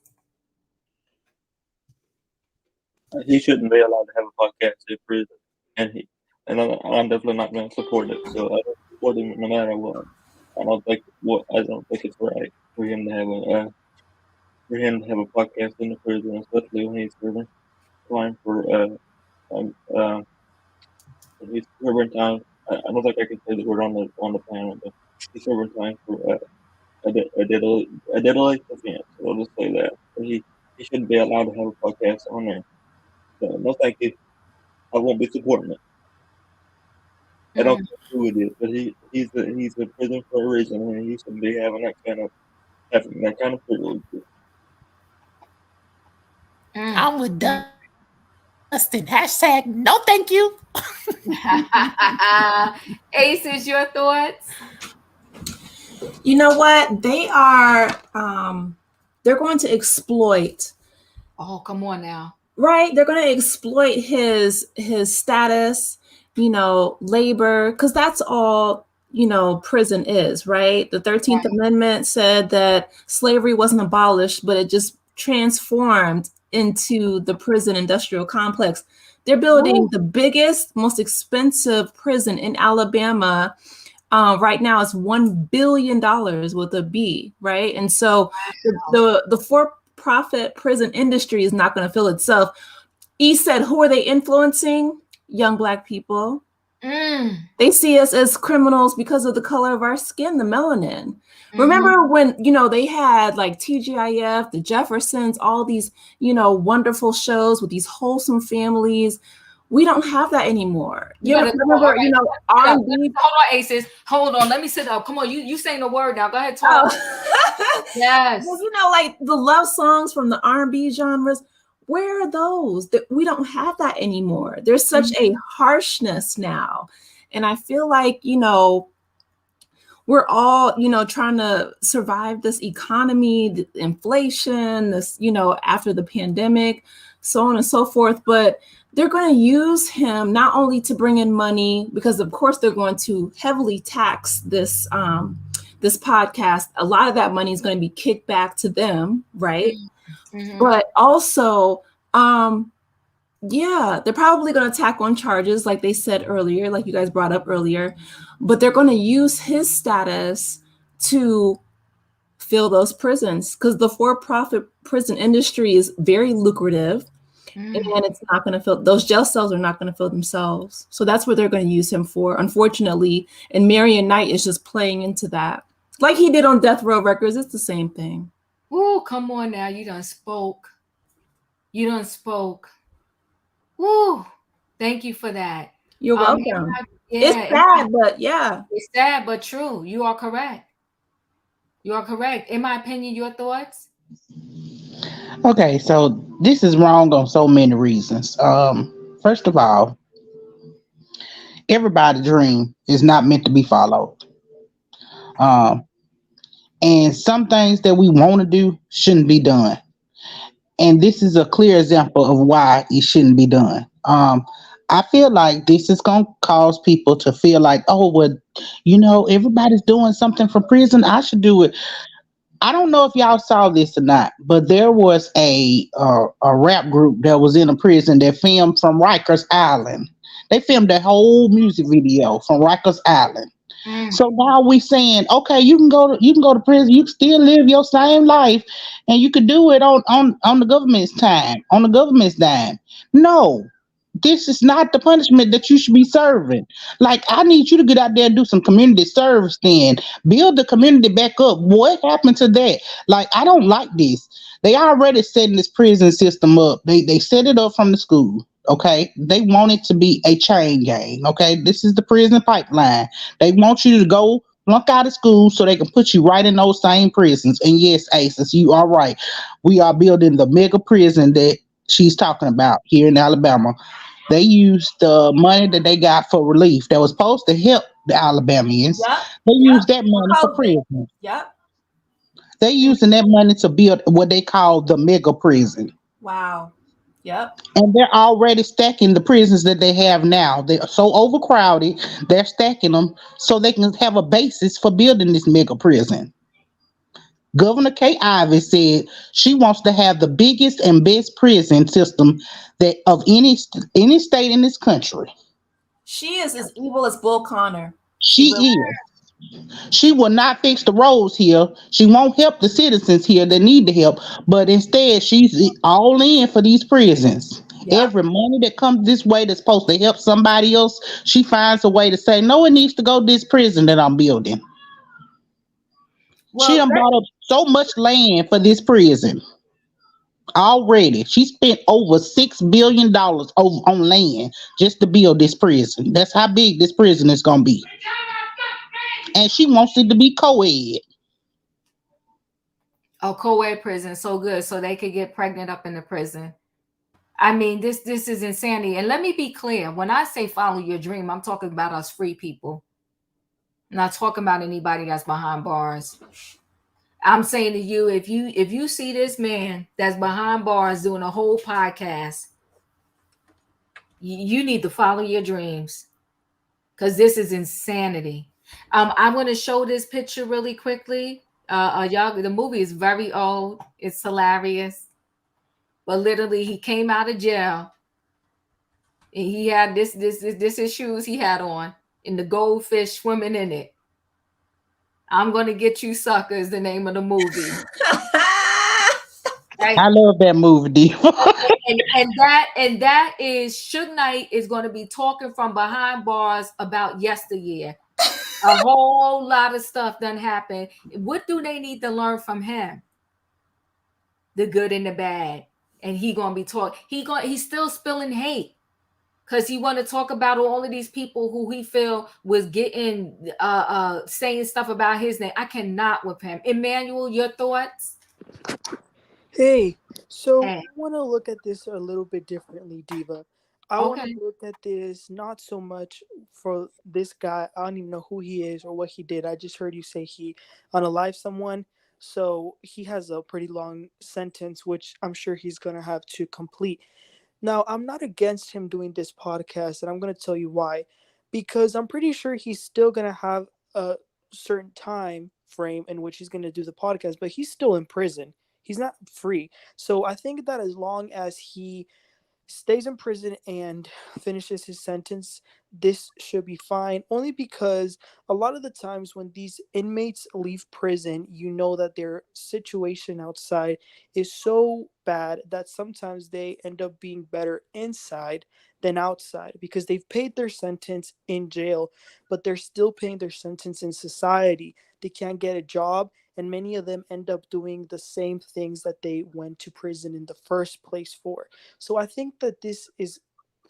He shouldn't be allowed to have a podcast in prison, and I'm definitely not going to support it. So I don't support him no matter what. I don't think it's right for him to have a podcast in the prison, especially when he's serving time for he's serving time. I don't think I can say the word on the panel, but he's serving time for a deadly offense. So I'll just say that. But he shouldn't be allowed to have a podcast on there. So no, thank you. I won't be supporting it. I don't care who it is, but he's in prison for a reason, and he shouldn't be having that kind of privilege. I'm with Dustin. Hashtag no thank you. Aces, your thoughts? You know what? They are they're going to exploit. Oh, come on now. Right? They're going to exploit his status, labor, because that's all, prison is, right? The 13th Amendment said that slavery wasn't abolished, but it just transformed into the prison industrial complex. They're building the biggest, most expensive prison in Alabama. Right now it's $1 billion with a B, right? And so the for-profit prison industry is not going to fill itself. E said, who are they influencing? Young Black people. They see us as criminals because of the color of our skin, the melanin. Remember when, they had like TGIF, the Jeffersons, all these, wonderful shows with these wholesome families. We don't have that anymore. Remember, R&B. Hold on, Aces. Hold on. Let me sit up. Come on. You saying the word now. Go ahead, talk. Yes. Well, like the love songs from the R&B genres. Where are those? That we don't have that anymore. There's such a harshness now. And I feel like, we're all, trying to survive this economy, the inflation, this, after the pandemic, so on and so forth. But they're going to use him not only to bring in money, because of course they're going to heavily tax this podcast. A lot of that money is going to be kicked back to them, right? But also, they're probably going to tack on charges, like they said earlier, like you guys brought up earlier. But they're going to use his status to fill those prisons, because the for-profit prison industry is very lucrative. And it's not going to fill, those jail cells are not going to fill themselves. So that's what they're going to use him for, unfortunately. And Marion Knight is just playing into that. Like he did on Death Row Records. It's the same thing. Ooh, come on now. You done spoke. Woo. Thank you for that. You're welcome. It's sad, but yeah. It's sad, but true. You are correct. In my opinion, your thoughts? Okay, so this is wrong on so many reasons. First of all, everybody's dream is not meant to be followed. And some things that we want to do shouldn't be done. And this is a clear example of why it shouldn't be done. I feel like this is going to cause people to feel like, oh, well, everybody's doing something for prison. I should do it. I don't know if y'all saw this or not, but there was a rap group that was in a prison that filmed from Rikers Island. They filmed a whole music video from Rikers Island. So now we saying, okay, you can go to prison, you can still live your same life, and you can do it on the government's time, on the government's dime. No, this is not the punishment that you should be serving. Like, I need you to get out there and do some community service then. Build the community back up. What happened to that? Like, I don't like this. They already setting this prison system up. They set it up from the school. Okay, they want it to be a chain gang. Okay, this is the prison pipeline. They want you to go flunk out of school so they can put you right in those same prisons. And yes, Aces, you are right. We are building the mega prison that she's talking about here in Alabama. They used the money that they got for relief that was supposed to help the Alabamians. Yep. They Yep. used that money for COVID. prison. Yep. They using that money to build what they call the mega prison. Wow. Yep. And they're already stacking the prisons that they have now. They're so overcrowded, they're stacking them so they can have a basis for building this mega prison. Governor Kay Ivey said she wants to have the biggest and best prison system that of any state in this country. She is as evil as Bull Connor. She is. She will not fix the roads here. She won't help the citizens here that need the help, but instead she's all in for these prisons. Yep. Every money that comes this way that's supposed to help somebody else, she finds a way to say, no, it needs to go to this prison that I'm building. Well, she done bought up so much land for this prison already. She spent over $6 billion on land just to build this prison. That's how big this prison is going to be. And she wants it to be co-ed. Oh, co-ed prison, so good, so they could get pregnant up in the prison. I mean, this is insanity. And let me be clear: when I say follow your dream, I'm talking about us free people. I'm not talking about anybody that's behind bars. I'm saying to you, if you see this man that's behind bars doing a whole podcast, you need to follow your dreams, because this is insanity. I'm going to show this picture really quickly. Y'all, the movie is very old. It's hilarious. But literally, he came out of jail. And he had this his shoes he had on, and the goldfish swimming in it. I'm Gonna Get You Suckers, the name of the movie. Right? I love that movie, Diva. and that is Suge Knight is going to be talking from behind bars about yesteryear. A whole lot of stuff done happened. What do they need to learn from him? The good and the bad. And he gonna be talking. He's still spilling hate, because he want to talk about all of these people who he feel was getting saying stuff about his name. I cannot with him. Emmanuel, your thoughts? Hey, so Hey. I want to look at this a little bit differently, Diva. I want to look at this not so much for this guy. I don't even know who he is or what he did. I just heard you say he unalived someone. So he has a pretty long sentence, which I'm sure he's going to have to complete. Now, I'm not against him doing this podcast, and I'm going to tell you why. Because I'm pretty sure he's still going to have a certain time frame in which he's going to do the podcast, but he's still in prison. He's not free. So I think that as long as he stays in prison and finishes his sentence, this should be fine. Only because a lot of the times when these inmates leave prison, you know that their situation outside is so bad that sometimes they end up being better inside than outside, because they've paid their sentence in jail, but they're still paying their sentence in society. They can't get a job, and many of them end up doing the same things that they went to prison in the first place for. So I think that this is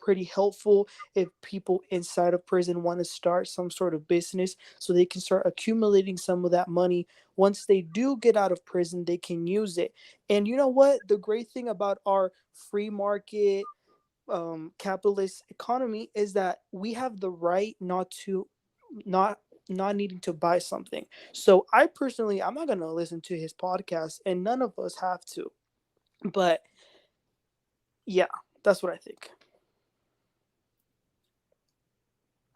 pretty helpful if people inside of prison want to start some sort of business, so they can start accumulating some of that money. Once they do get out of prison, they can use it. And you know what? The great thing about our free market capitalist economy is that we have the right not needing to buy something. So I personally, I'm not going to listen to his podcast, and none of us have to. But yeah, that's what I think.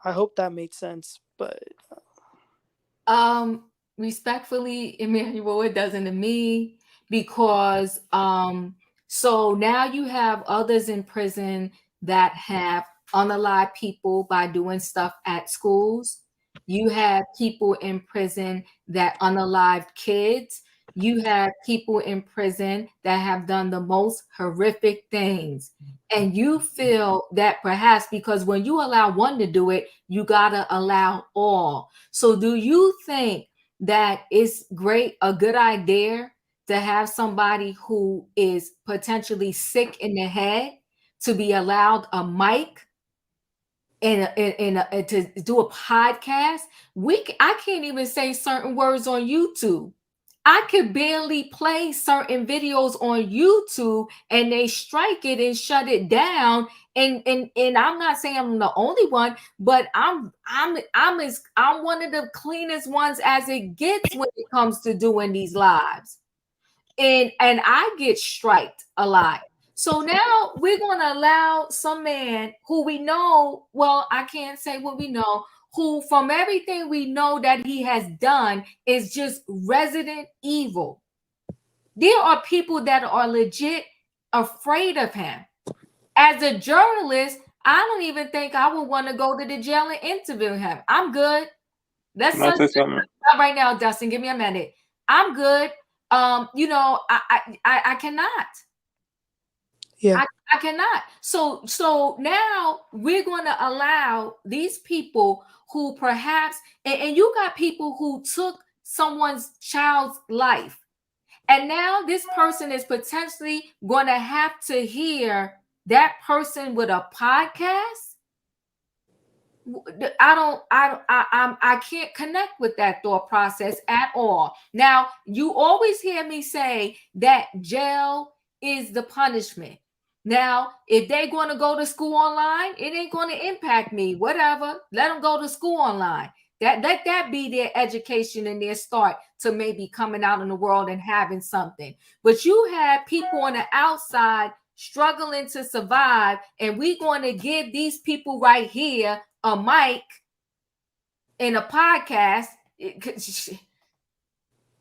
I hope that made sense, but Respectfully, Emmanuel, it doesn't to me, because so now you have others in prison that have unalived people by doing stuff at schools. You have people in prison that unalived kids. You have people in prison that have done the most horrific things. And you feel that perhaps because when you allow one to do it, you got to allow all. So do you think that it's a good idea to have somebody who is potentially sick in the head to be allowed a mic and to do a podcast. I can't even say certain words on YouTube. I could barely play certain videos on YouTube, and they strike it and shut it down. And I'm not saying I'm the only one, but I'm one of the cleanest ones as it gets when it comes to doing these lives. And I get striked a lot. So now we're going to allow some man who we know, well, I can't say what we know, who from everything we know that he has done is just resident evil. There are people that are legit afraid of him. As a journalist, I don't even think I would want to go to the jail and interview him. I'm good. Let's Can I say something? not right now, Dustin. Give me a minute. I'm good. I cannot. Yeah. I cannot. So now we're going to allow these people who perhaps, and you got people who took someone's child's life, and now this person is potentially going to have to hear that person with a podcast. I can't connect with that thought process at all. Now, you always hear me say that jail is the punishment. Now, if they're going to go to school online, it ain't going to impact me. Whatever. Let them go to school online. Let that be their education and their start to maybe coming out in the world and having something. But you have people on the outside struggling to survive, and we're going to give these people right here a mic and a podcast.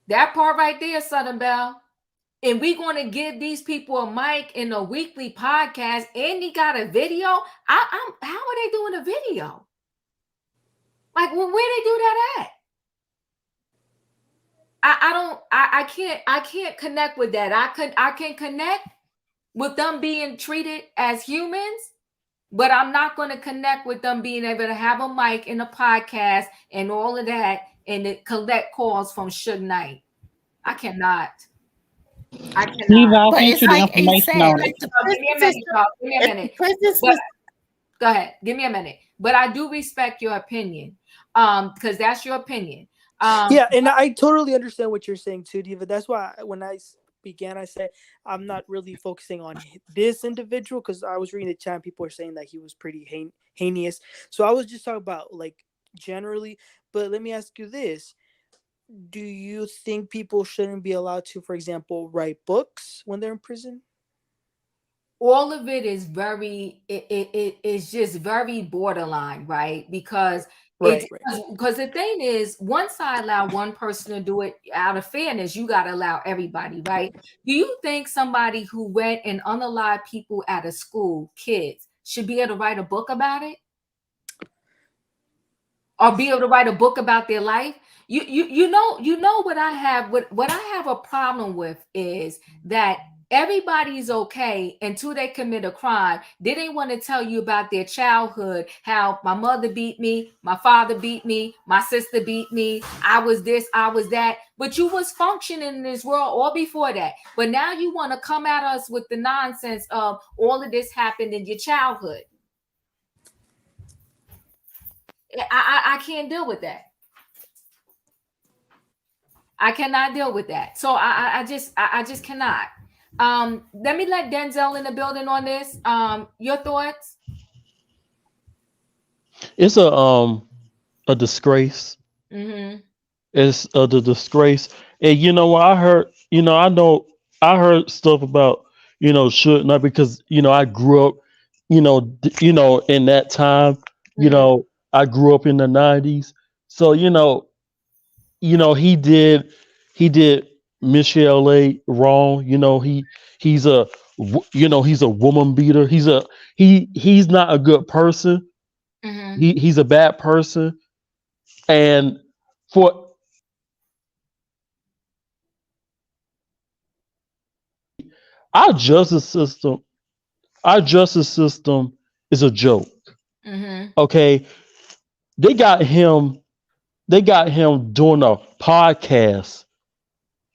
That part right there, Southern Belle. And we're going to give these people a mic in a weekly podcast, and he got a video. How are they doing a video? Like, where they do that at? I can't connect with that. I can connect with them being treated as humans, but I'm not going to connect with them being able to have a mic in a podcast and all of that and to collect calls from Suge Knight. I cannot. Steve, I'll get you the information on it. Give me a minute, y'all. Give me a minute. Go ahead. Give me a minute. But I do respect your opinion, because that's your opinion. Yeah, and I totally understand what you're saying too, Diva. That's why when I began, I said I'm not really focusing on this individual, because I was reading the chat and people are saying that he was pretty heinous. So I was just talking about like generally. But let me ask you this. Do you think people shouldn't be allowed to, for example, write books when they're in prison? All of it is it's just very borderline, right? Because because the thing is, once I allow one person to do it out of fairness, you got to allow everybody, right? Do you think somebody who went and unalived people at a school, kids, should be able to write a book about it? Or be able to write a book about their life? You know what I have a problem with is that everybody's okay until they commit a crime. They didn't want to tell you about their childhood, how my mother beat me, my father beat me, my sister beat me, I was this, I was that. But you was functioning in this world all before that. But now you want to come at us with the nonsense of all of this happened in your childhood. I can't deal with that. I cannot deal with that. So I just cannot. Let me let Denzel in the building on this. Your thoughts? It's a disgrace. Mm-hmm. It's the disgrace. And you know what I heard? I heard stuff about Suge Knight, because I grew up in that time. Mm-hmm. I grew up in the 90s. So he did Michelle A wrong. He's a woman beater. He's not a good person. Mm-hmm. He's a bad person. And for our justice system is a joke. Mm-hmm. Okay. They got him doing a podcast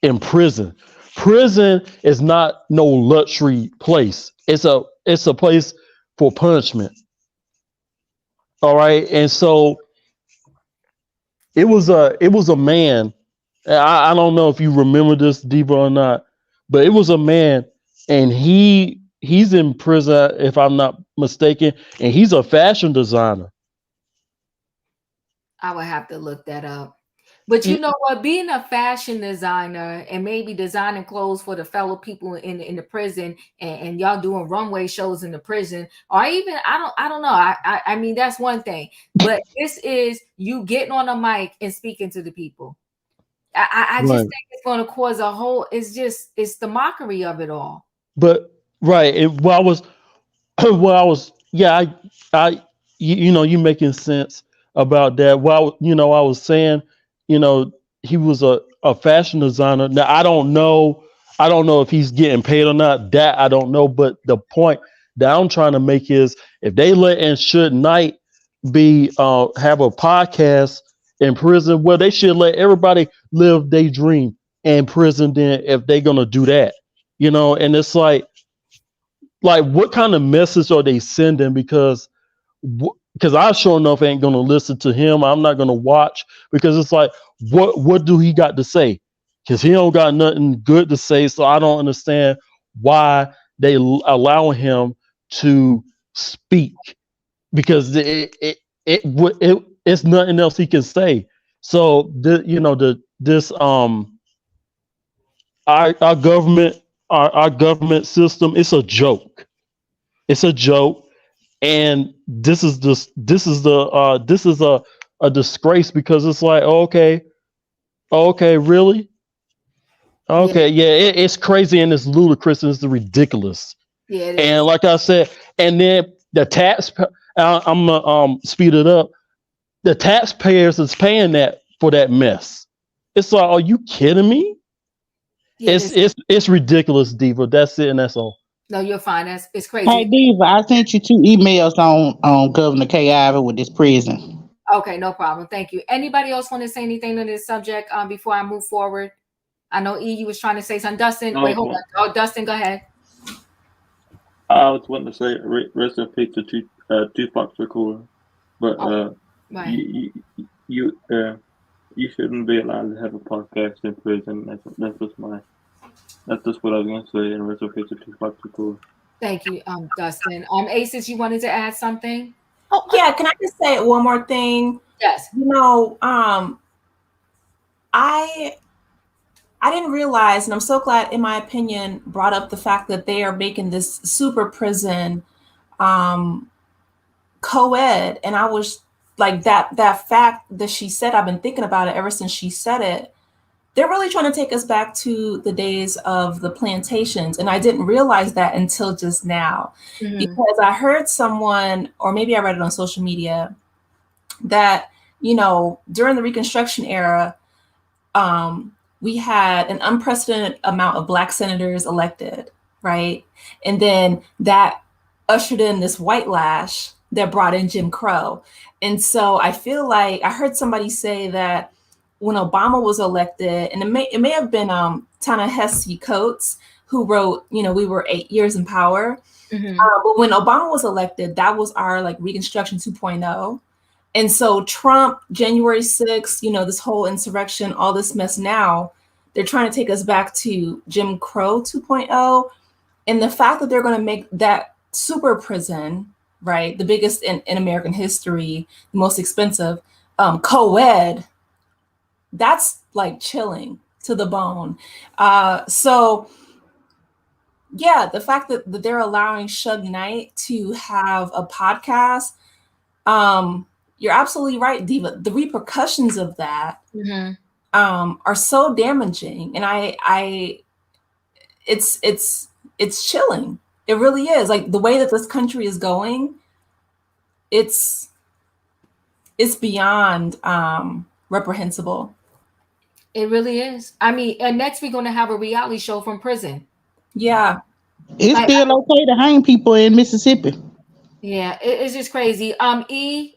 in prison. Prison is not no luxury place. It's a it's a place for punishment. All right, and so it was a man. I don't know if you remember this, Diva, or not, but it was a man, and he's in prison if I'm not mistaken, and he's a fashion designer. I would have to look that up. But you know what? Being a fashion designer and maybe designing clothes for the fellow people in the prison, and y'all doing runway shows in the prison, or even I don't know. I mean that's one thing, but this is you getting on a mic and speaking to the people. I just Right. think it's going to cause a whole. It's the mockery of it all. But right, yeah, you know, you making sense about that. Well, you know, I was saying, you know, he was a fashion designer. Now I don't know if he's getting paid or not. That I don't know. But the point that I'm trying to make is if they let and Suge Knight be have a podcast in prison, well, they should let everybody live their dream in prison. Then if they're gonna do that, you know, and it's like what kind of message are they sending? Because I sure enough ain't gonna listen to him. I'm not gonna watch because it's like what do he got to say? Because he don't got nothing good to say. So I don't understand why they allowing him to speak because it's nothing else he can say. So our government our government system, it's a joke. It's a joke, and this is a disgrace because it's like okay, really, okay, yeah, it's crazy and it's ludicrous and it's ridiculous. Yeah, it And is. like I said, and then the I'm gonna speed it up. The taxpayers is paying that for that mess. It's like, are you kidding me? Yeah, It's ridiculous, Diva. That's it, and that's all. no, you're fine. It's Hey crazy. Diva, I sent you 2 emails on Governor K. Ivey with this prison. Okay, no problem. Thank you. Anybody else want to say anything on this subject before I move forward? I know E, you was trying to say something. Dustin, wait, hold on. Oh, Dustin, go ahead. I was wanting to say rest in peace to Tupac Shakur, but right. you shouldn't be allowed to have a podcast in prison. That's just what I was gonna say. And rest in peace to Tupac Shakur. Thank you, Dustin. Aces, you wanted to add something? Oh yeah, can I just say one more thing? Yes. You know, I didn't realize, and I'm so glad, in my opinion, brought up the fact that they are making this super prison co-ed, and I was like, that fact that she said, I've been thinking about it ever since she said it. They're really trying to take us back to the days of the plantations, and I didn't realize that until just now, because I heard someone, or maybe I read it on social media, that during the Reconstruction era, we had an unprecedented amount of Black senators elected, right? And then that ushered in this white lash that brought in Jim Crow. And so I feel like I heard somebody say that when Obama was elected, and it may have been Ta-Nehisi Coates who wrote, we were 8 years in power. But when Obama was elected, that was our Reconstruction 2.0. And so Trump, January 6th, this whole insurrection, all this mess now, they're trying to take us back to Jim Crow 2.0. And the fact that they're going to make that super prison, right, the biggest in American history, the most expensive, co-ed, that's chilling to the bone. So yeah, the fact that they're allowing Suge Knight to have a podcast, you're absolutely right, Diva. The repercussions of that are so damaging, and it's chilling. It really is. The way that this country is going, it's beyond reprehensible. It really is. I mean, and next we're going to have a reality show from prison. Yeah. It's still okay to hang people in Mississippi. Yeah, it's just crazy. E,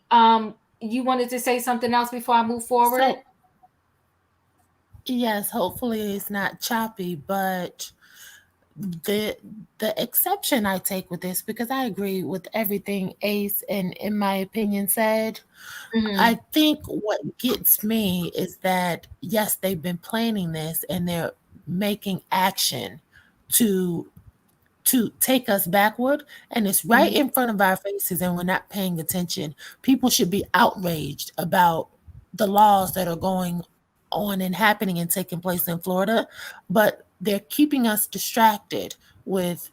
you wanted to say something else before I move forward? Yes, hopefully it's not choppy, but the exception I take with this, because I agree with everything Ace and in my opinion said. I think what gets me is that yes, they've been planning this and they're making action to take us backward, and it's right in front of our faces and we're not paying attention. People should be outraged about the laws that are going on and happening and taking place in Florida, but they're keeping us distracted with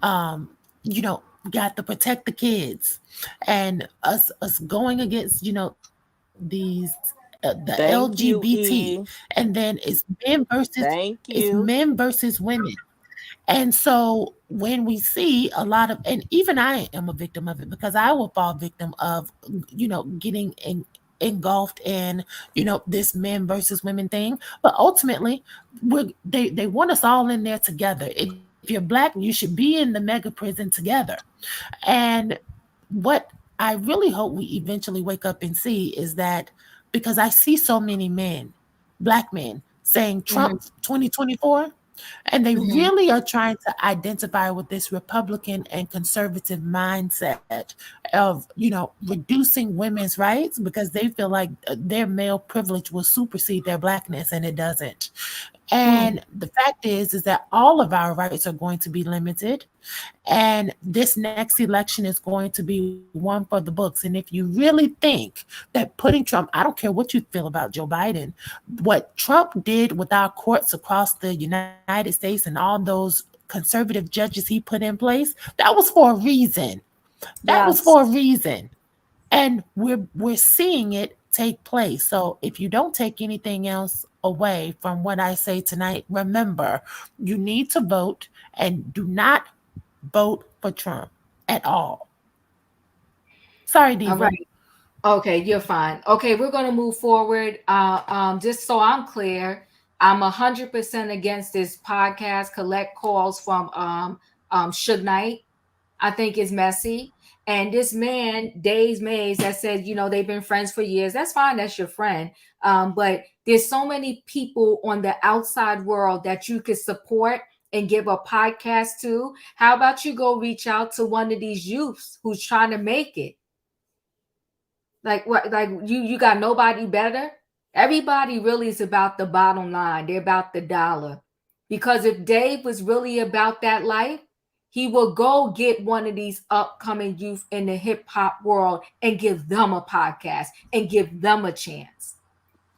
you know, got to protect the kids and us going against, these the Thank you, LGBT, E. and then Thank it's you. men versus women. And so when we see a lot of, and even I am a victim of it because I will fall victim of, getting engulfed in, this men versus women thing. But ultimately, they want us all in there together. If you're black, you should be in the mega prison together. And what I really hope we eventually wake up and see is that, because I see so many men, black men, saying Trump 2024, and they really are trying to identify with this Republican and conservative mindset of, reducing women's rights because they feel like their male privilege will supersede their blackness, and it doesn't. And the fact is that all of our rights are going to be limited. And this next election is going to be one for the books. And if you really think that putting Trump, I don't care what you feel about Joe Biden, what Trump did with our courts across the United States and all those conservative judges he put in place, that was for a reason. That was for a reason. And we're seeing it take place. So if you don't take anything else away from what I say tonight, remember, you need to vote, and do not vote for Trump at all. Sorry, Diva. All right. Okay, you're fine. Okay, we're going to move forward. Just so I'm clear, I'm 100% against this podcast collect calls from Suge Knight. I think it's messy. And this man, Dave Mays, that said, they've been friends for years. That's fine. That's your friend. But there's so many people on the outside world that you could support and give a podcast to. How about you go reach out to one of these youths who's trying to make it? Like what? Like you got nobody better? Everybody really is about the bottom line. They're about the dollar. Because if Dave was really about that life, he will go get one of these upcoming youth in the hip hop world and give them a podcast and give them a chance,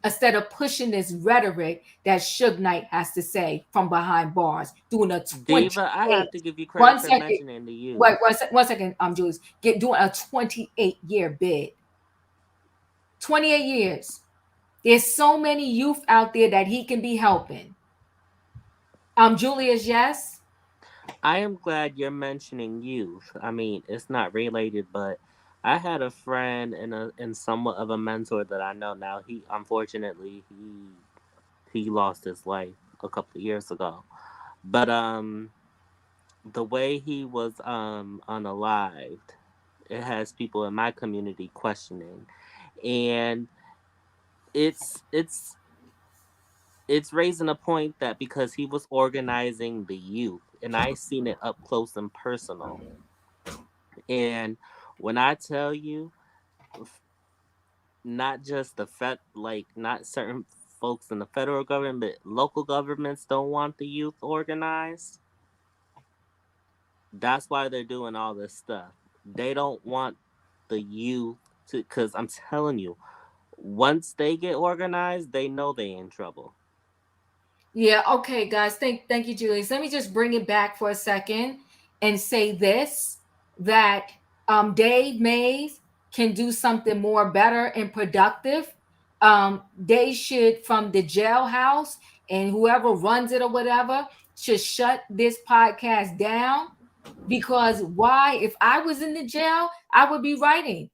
instead of pushing this rhetoric that Suge Knight has to say from behind bars, doing a 28. Diva, I have to give you One credit for second. mentioning the youth. Wait, 1 second, Julius. Doing a 28-year bid. 28 years. There's so many youth out there that he can be helping. Julius, yes? I am glad you're mentioning youth. I mean, it's not related, but I had a friend and somewhat of a mentor that I know now. He unfortunately he lost his life a couple of years ago. But the way he was unalived, it has people in my community questioning. And it's raising a point that because he was organizing the youth, and I seen it up close and personal. And when I tell you, not just not certain folks in the federal government, but local governments don't want the youth organized. That's why they're doing all this stuff. They don't want the youth to, because I'm telling you, once they get organized, they know they in trouble. Yeah, okay, guys. Thank you, Julius. Let me just bring it back for a second and say this, that Dave Mays can do something more better and productive. They should, from the jailhouse and whoever runs it or whatever, should shut this podcast down. Because why? If I was in the jail, I would be writing.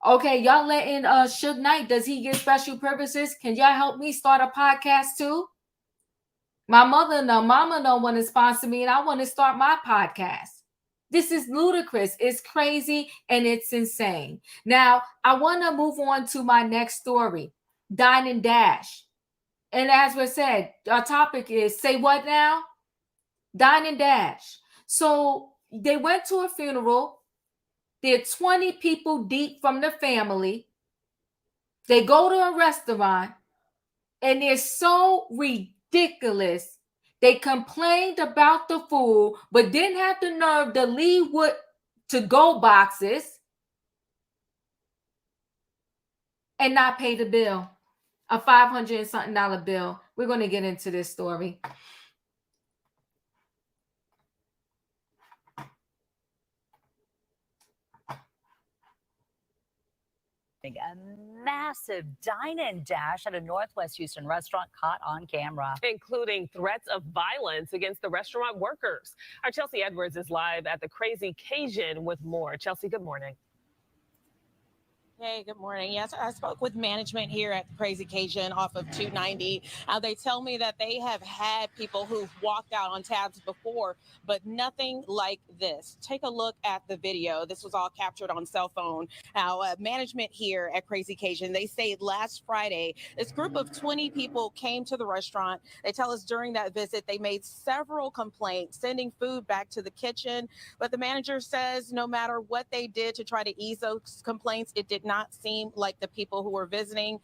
Okay, y'all letting Suge Knight, does he get special purposes? Can y'all help me start a podcast too? My mama don't want to sponsor me, and I want to start my podcast. This is ludicrous. It's crazy and it's insane. Now, I want to move on to my next story, Dine and Dash. And as we said, our topic is say what now? Dine and dash. So they went to a funeral. There are 20 people deep from the family. They go to a restaurant and they're so ridiculous. They complained about the food, but didn't have the nerve to leave with to-go boxes and not pay the bill. A $500 and something bill. We're going to get into this story. A massive dine and dash at a Northwest Houston restaurant caught on camera, including threats of violence against the restaurant workers. Our Chelsea Edwards is live at the Crazy Cajun with more. Chelsea, good morning. Hey, good morning. Yes, I spoke with management here at Crazy Cajun off of 290. They tell me that they have had people who've walked out on tabs before, but nothing like this. Take a look at the video. This was all captured on cell phone. Now, management here at Crazy Cajun, they say last Friday, this group of 20 people came to the restaurant. They tell us during that visit, they made several complaints, sending food back to the kitchen. But the manager says no matter what they did to try to ease those complaints, it did not seem like the people who were visiting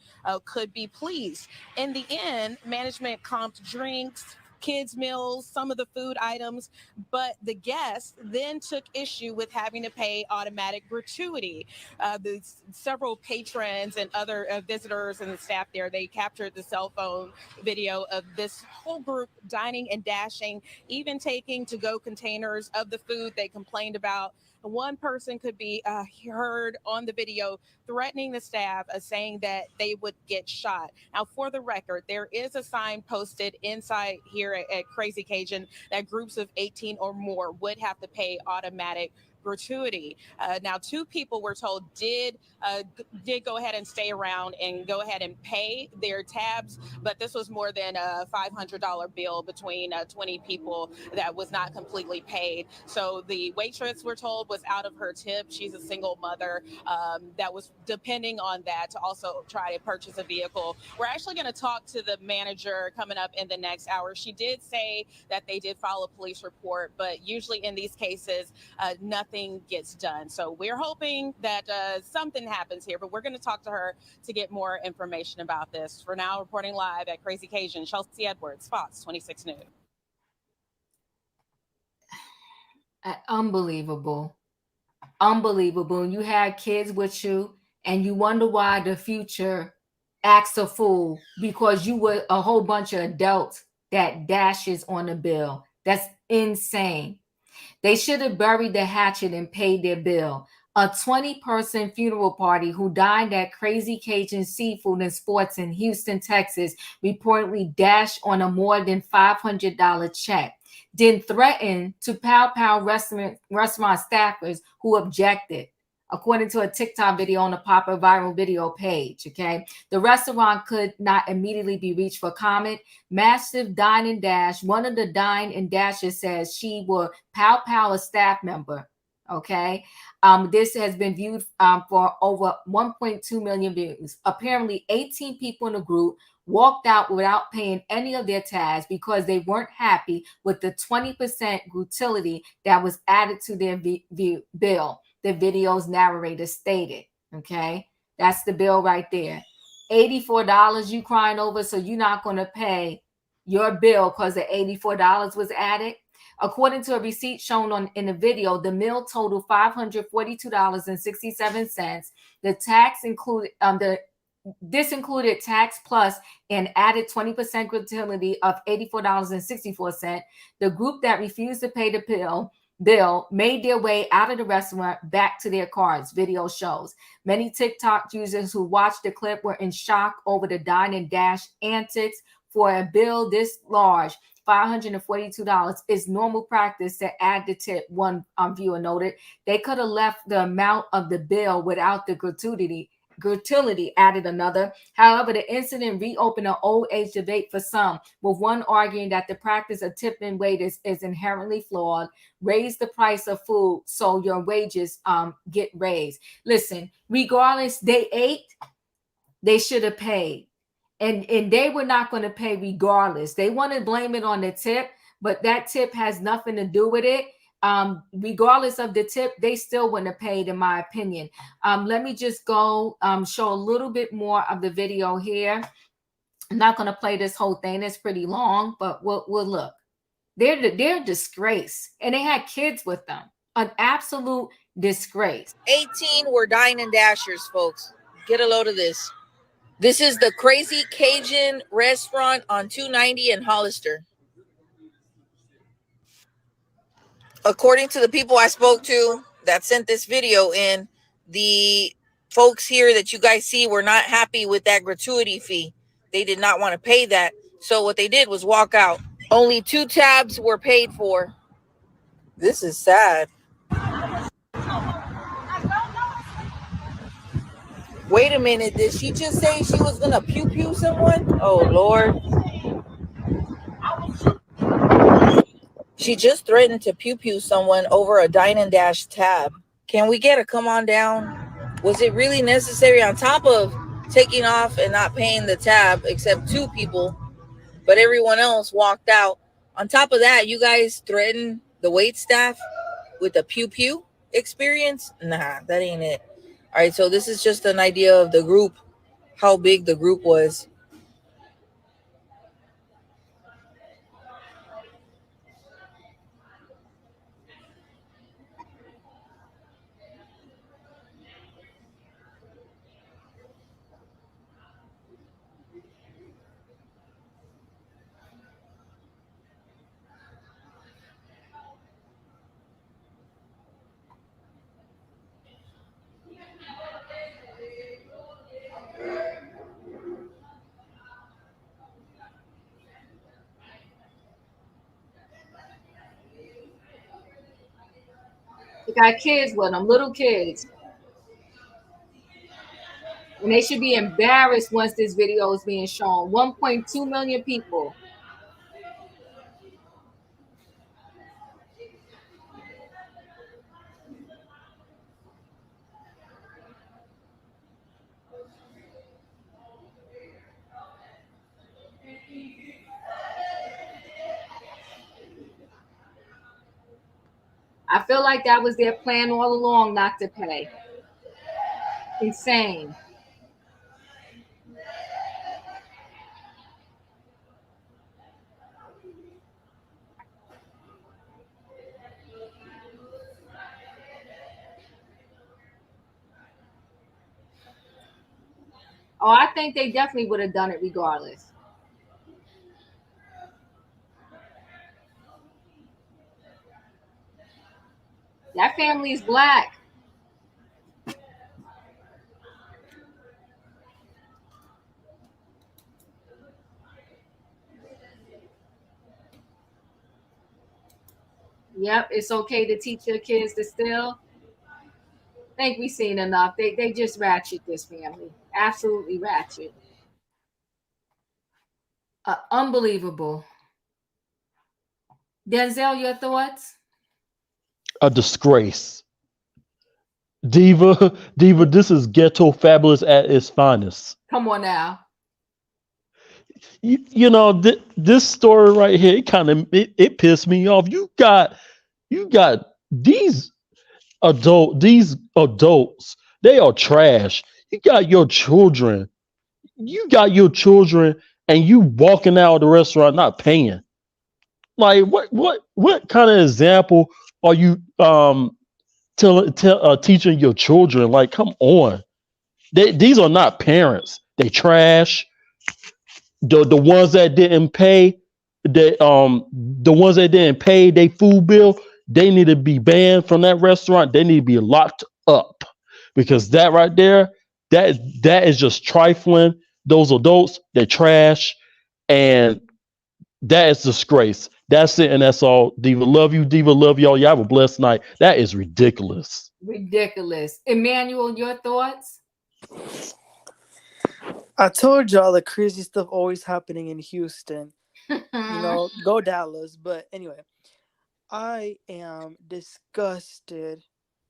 could be pleased. In the end, management comped drinks, kids' meals, some of the food items, but the guests then took issue with having to pay automatic gratuity. The several patrons and other visitors and the staff there, they captured the cell phone video of this whole group dining and dashing, even taking to-go containers of the food they complained about. One person could be heard on the video threatening the staff, saying that they would get shot. Now, for the record, there is a sign posted inside here at Crazy Cajun that groups of 18 or more would have to pay automatic gratuity. Now, two people we're told did go ahead and stay around and go ahead and pay their tabs, but this was more than a $500 bill between 20 people that was not completely paid. So the waitress, we're told, was out of her tip. She's a single mother that was depending on that to also try to purchase a vehicle. We're actually going to talk to the manager coming up in the next hour. She did say that they did file a police report, but usually in these cases, nothing gets done. So we're hoping that something happens here, but we're going to talk to her to get more information about this. For now, reporting live at Crazy Cajun, Chelsea Edwards, Fox 26 News. Unbelievable. Unbelievable. You had kids with you and you wonder why the future acts a fool because you were a whole bunch of adults that dashes on the bill. That's insane. They should have buried the hatchet and paid their bill. A 20-person funeral party who dined at Crazy Cajun Seafood and Sports in Houston, Texas, reportedly dashed on a more than $500 check, then threatened to pow restaurant staffers who objected, according to a TikTok video on the popular viral video page. Okay, the restaurant could not immediately be reached for comment. Massive Dine and Dash. One of the Dine and Dashes says she will pow a staff member. Okay, this has been viewed for over 1.2 million views. Apparently, 18 people in the group walked out without paying any of their tabs because they weren't happy with the 20% gratuity that was added to their bill. The video's narrator stated. Okay, that's the bill right there. $84 you crying over, so you're not going to pay your bill because the $84 was added. According to a receipt shown in the video, the meal totaled $542.67. The tax included this included tax plus an added 20% gratuity of $84.64. The group that refused to pay the bill made their way out of the restaurant back to their cars, video shows. Many TikTok users who watched the clip were in shock over the Dine and Dash antics. For a bill this large, $542 is normal practice to add the tip, one viewer noted. They could have left the amount of the bill without the gratuity, added another. However, the incident reopened an old age debate for some, with one arguing that the practice of tipping waiters is inherently flawed. Raise the price of food so your wages get raised. Listen, regardless, they ate, they should have paid. And they were not going to pay regardless. They want to blame it on the tip, but that tip has nothing to do with it. Regardless of the tip, they still wouldn't have paid, in my opinion. Let me just go show a little bit more of the video here. I'm not going to play this whole thing. It's pretty long, but we'll look. They're a disgrace, and they had kids with them. An absolute disgrace. 18 were Dine and Dashers, folks. Get a load of this. This is the Crazy Cajun restaurant on 290 in Hollister. According to the people I spoke to that sent this video in, the folks here that you guys see were not happy with that gratuity fee. They did not want to pay that. So what they did was walk out. Only 2 tabs were paid for. This is sad. Wait a minute. Did she just say she was going to pew-pew someone? Oh, Lord. She just threatened to pew-pew someone over a Dine and Dash tab. Can we get a come on down? Was it really necessary, on top of taking off and not paying the tab, except 2 people, but everyone else walked out? On top of that, you guys threatened the wait staff with a pew-pew experience? Nah, that ain't it. All right, so this is just an idea of the group, how big the group was. They got kids with them, little kids. And they should be embarrassed once this video is being shown. 1.2 million people. I feel like that was their plan all along, not to pay. Insane. Oh, I think they definitely would have done it regardless. That family is black. Yep, it's okay to teach your kids to steal. I think we've seen enough. They just ratchet, this family. Absolutely ratchet. Unbelievable. Denzel, your thoughts? A disgrace. Diva, this is ghetto fabulous at its finest. Come on now. You know, this story right here, it pissed me off. You got these adults, they are trash. You got your children, and you walking out of the restaurant not paying. Like what kind of example are you teaching your children? Like, come on. These are not parents. They trash. The ones that didn't pay, the ones that didn't pay their food bill, they need to be banned from that restaurant. They need to be locked up, because that right there, that is just trifling. Those adults, they're trash, and that is disgrace. That's it, and that's all. Diva, love you. Diva, love y'all. Y'all have a blessed night. That is ridiculous. Ridiculous. Emmanuel, your thoughts? I told y'all the crazy stuff always happening in Houston. Go Dallas. But anyway, I am disgusted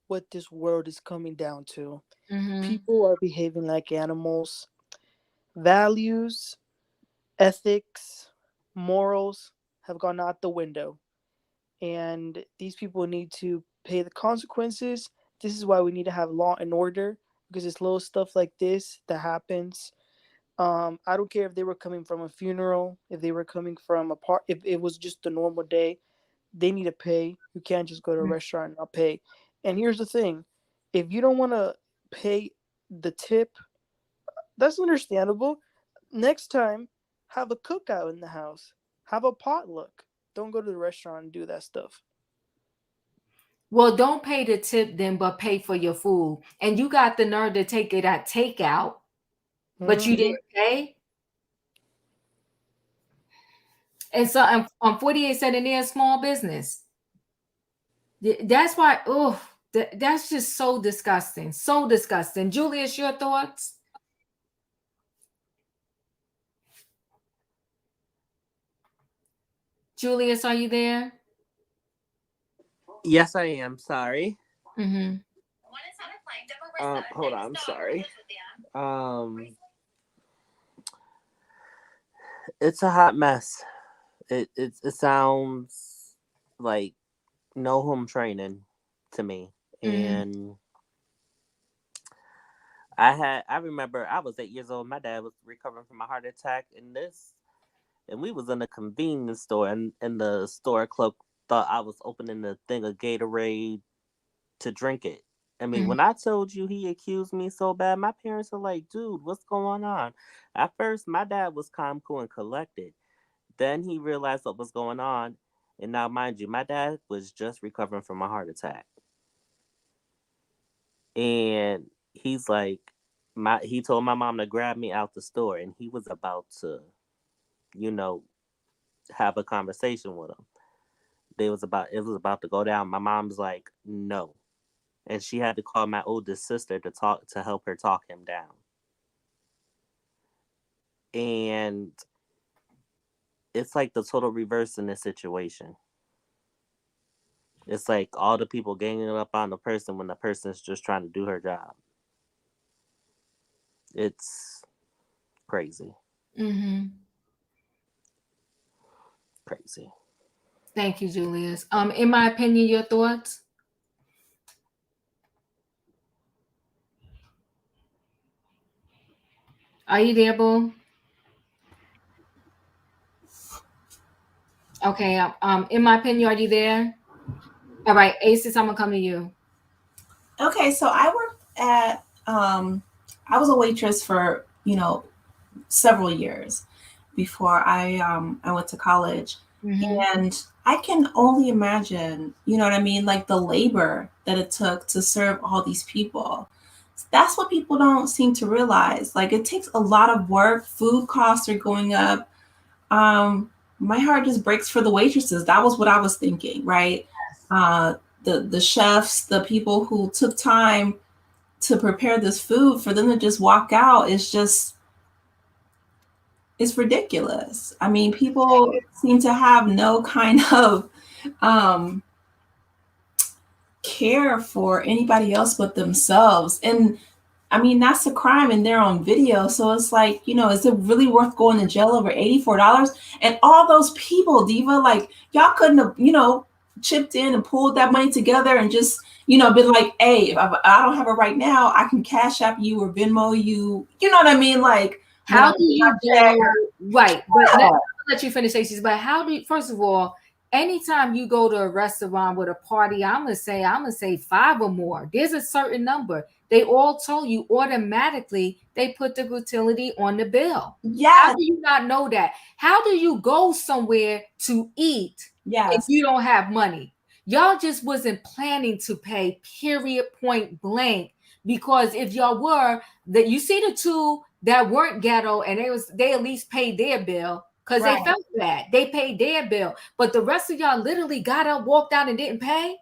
what this world is coming down to. Mm-hmm. People are behaving like animals. Values, ethics, morals have gone out the window. And these people need to pay the consequences. This is why we need to have law and order, because it's little stuff like this that happens. I don't care if they were coming from a funeral, if they were coming from if it was just a normal day, they need to pay. You can't just go to a restaurant and not pay. And here's the thing. If you don't want to pay the tip, that's understandable. Next time, have a cookout in the house. Have a potluck. Don't go to the restaurant and do that stuff. Well, don't pay the tip then, but pay for your food. And you got the nerve to take it at takeout, but you didn't pay. And so 48 said in there, small business. That's why, that's just so disgusting. So disgusting. Julius, your thoughts? Julius, are you there? Yes, I am. Sorry. Mm-hmm. Hold on. I'm sorry. It's a hot mess. It sounds like no home training to me. And I remember I was 8 years old. My dad was recovering from a heart attack, and we was in a convenience store, and the store clerk thought I was opening a thing of Gatorade to drink it. I mean, when I told you he accused me so bad, my parents were like, dude, what's going on? At first, my dad was calm, cool, and collected. Then he realized what was going on. And now, mind you, my dad was just recovering from a heart attack. And he's like, he told my mom to grab me out the store, and he was about to, have a conversation with him. It was about to go down. My mom's like, no. And she had to call my oldest sister to help her talk him down. And it's like the total reverse in this situation. It's like all the people ganging up on the person when the person's just trying to do her job. It's crazy. Crazy. Thank you, Julius. In my opinion, your thoughts? Are you there, Boo? Okay. In my opinion, are you there? All right, Aces, I'm gonna come to you. Okay, so I worked at I was a waitress for several years before I went to college, and I can only imagine, what I mean, like the labor that it took to serve all these people. That's what people don't seem to realize. Like, it takes a lot of work. Food costs are going up. My heart just breaks for the waitresses. That was what I was thinking, right? The chefs, the people who took time to prepare this food, for them to just walk out it's ridiculous. I mean, people seem to have no kind of care for anybody else but themselves. And I mean, that's a crime, and they're on video. So it's like, is it really worth going to jail over $84? And all those people, Diva, like, y'all couldn't have, chipped in and pulled that money together and just, been like, hey, if I don't have it right now, I can Cash App you or Venmo you. You know what I mean? Like, how do you go right? But let you finish, Aces. But how do you, first of all, anytime you go to a restaurant with a party, I'm gonna say 5 or more. There's a certain number. They all told you automatically they put the utility on the bill. Yeah. How do you not know that? How do you go somewhere to eat if you don't have money? Y'all just wasn't planning to pay, period, point blank. Because if y'all were, that you see the two that weren't ghetto and they at least paid their bill because they felt bad. They paid their bill. But the rest of y'all literally got up, walked out, and didn't pay.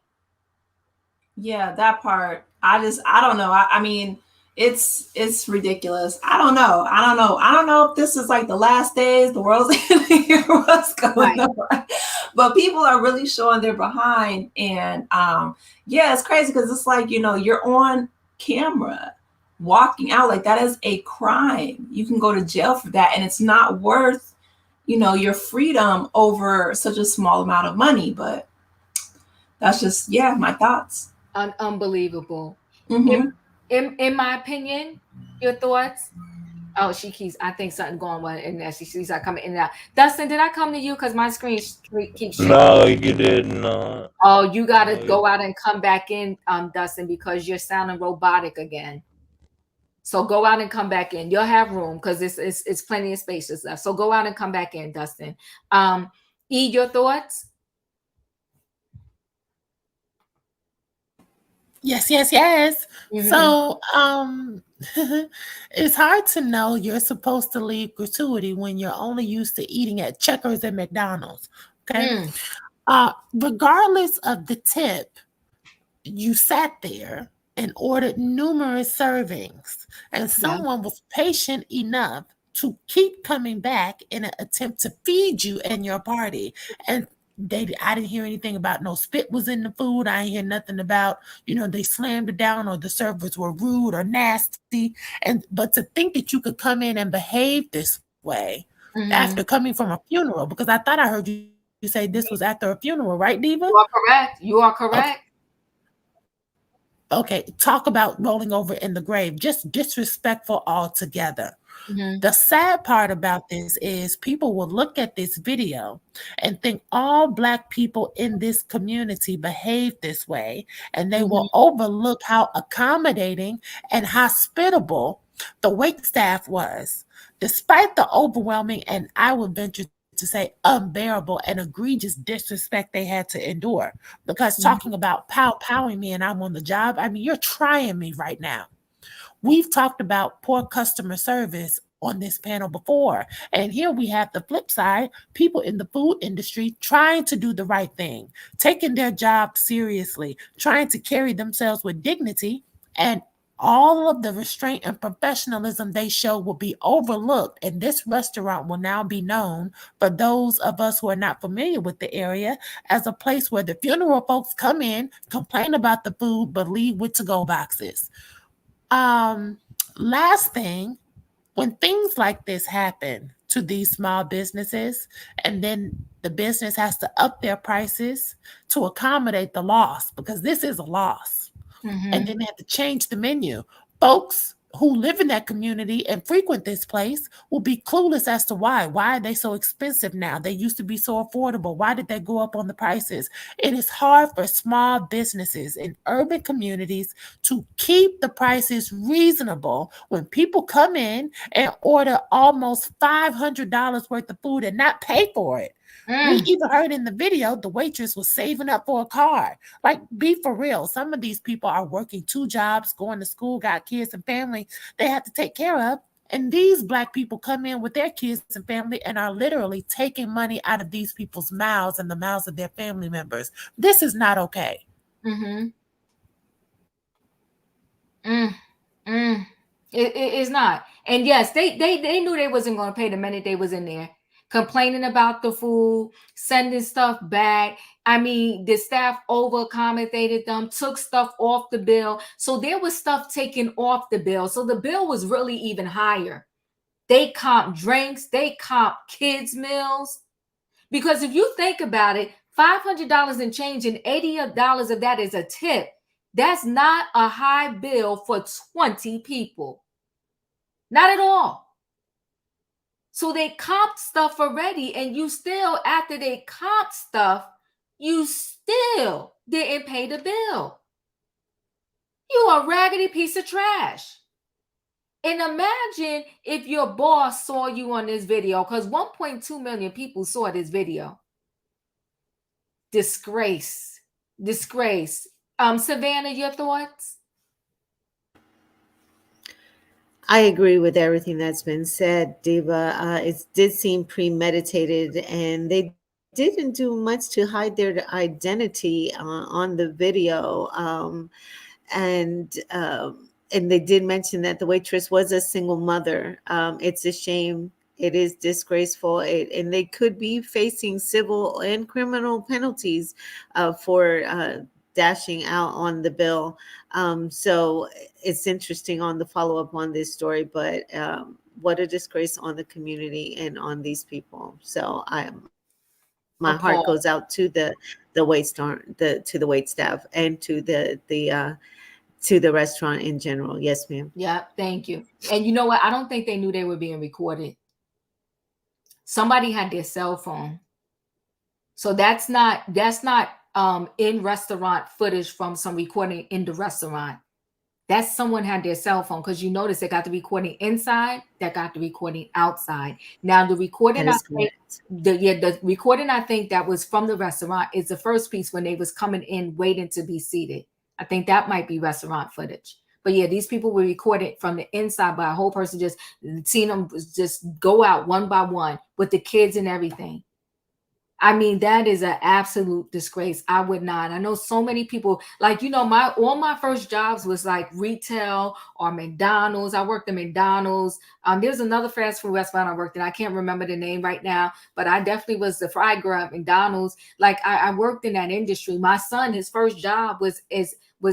Yeah, that part. I don't know. I mean, it's ridiculous. I don't know. I don't know if this is like the last days, the world's ending, or what's going on. But people are really showing their behind. And yeah, it's crazy because it's like, you're on camera walking out. Like, that is a crime. You can go to jail for that. And it's not worth, your freedom over such a small amount of money. But that's just, my thoughts. Unbelievable. Mm-hmm. In my opinion, your thoughts? Oh, she keeps. I think something going on in there. She sees I coming in and out. Dustin, did I come to you? Because my screen keeps shaking. No, you did not. Oh, you got to No, go out and come back in, Dustin, because you're sounding robotic again. So go out and come back in. You'll have room because it's plenty of spaces left. So go out and come back in, Dustin. E, your thoughts? Yes, yes, yes. Mhm. So, it's hard to know you're supposed to leave gratuity when you're only used to eating at Checkers and McDonald's. Okay. Regardless of the tip, you sat there and ordered numerous servings, and someone was patient enough to keep coming back in an attempt to feed you and your party. And I didn't hear anything about no spit was in the food. I didn't hear nothing about, they slammed it down or the servers were rude or nasty. But to think that you could come in and behave this way after coming from a funeral, because I thought I heard you say this was after a funeral, right, Diva? You are correct. You are correct. Okay, talk about rolling over in the grave. Just disrespectful altogether. The sad part about this is people will look at this video and think all Black people in this community behave this way, and they will overlook how accommodating and hospitable the wait staff was, despite the overwhelming, and I would venture to say unbearable and egregious disrespect they had to endure. Because talking about powing me and I'm on the job, I mean, you're trying me right now. We've talked about poor customer service on this panel before. And here we have the flip side, people in the food industry trying to do the right thing, taking their job seriously, trying to carry themselves with dignity, and all of the restraint and professionalism they show will be overlooked. And this restaurant will now be known, for those of us who are not familiar with the area, as a place where the funeral folks come in, complain about the food, but leave with to-go boxes. Last thing, when things like this happen to these small businesses, and then the business has to up their prices to accommodate the loss, because this is a loss, and then they have to change the menu. Folks who live in that community and frequent this place will be clueless as to why. Why are they so expensive now? They used to be so affordable. Why did they go up on the prices? It is hard for small businesses in urban communities to keep the prices reasonable when people come in and order almost $500 worth of food and not pay for it. We even heard in the video the waitress was saving up for a car. Like, be for real. Some of these people are working 2 jobs, going to school, got kids and family they have to take care of. And these Black people come in with their kids and family and are literally taking money out of these people's mouths and the mouths of their family members. This is not okay. It is not. And yes, they knew they wasn't going to pay the minute they was in there, complaining about the food, sending stuff back. I mean, the staff over accommodated them, took stuff off the bill. So there was stuff taken off the bill. So the bill was really even higher. They comp drinks, they comp kids' meals. Because if you think about it, $500 and change and $80 of that is a tip. That's not a high bill for 20 people. Not at all. So they comped stuff already, and you still, after they comped stuff, you still didn't pay the bill. You a raggedy piece of trash. And imagine if your boss saw you on this video, because 1.2 million people saw this video. Disgrace. Disgrace. Savannah, your thoughts? I agree with everything that's been said, Diva. It did seem premeditated, and they didn't do much to hide their identity on the video. And they did mention that the waitress was a single mother. It's a shame. It is disgraceful, and they could be facing civil and criminal penalties for dashing out on the bill. So it's interesting on the follow-up on this story, but what a disgrace on the community and on these people. So my heart goes out to the wait staff and to the restaurant in general. Yes, ma'am. Yeah, thank you. And you know what? I don't think they knew they were being recorded. Somebody had their cell phone. So that's not in restaurant footage from some recording in the restaurant. That's someone had their cell phone, because you notice they got the recording inside, they got the recording outside. Now the recording, the recording I think that was from the restaurant is the first piece when they was coming in waiting to be seated. I think that might be restaurant footage. But yeah, these people were recorded from the inside by a whole person, just seeing them just go out one by one with the kids and everything. I mean, that is an absolute disgrace. I would not. I know so many people, like, you know, all my first jobs was like retail or McDonald's. I worked at McDonald's. There's another fast food restaurant I worked in. I can't remember the name right now, but I definitely was the fry girl at McDonald's. Like, I worked in that industry. My son, his first job was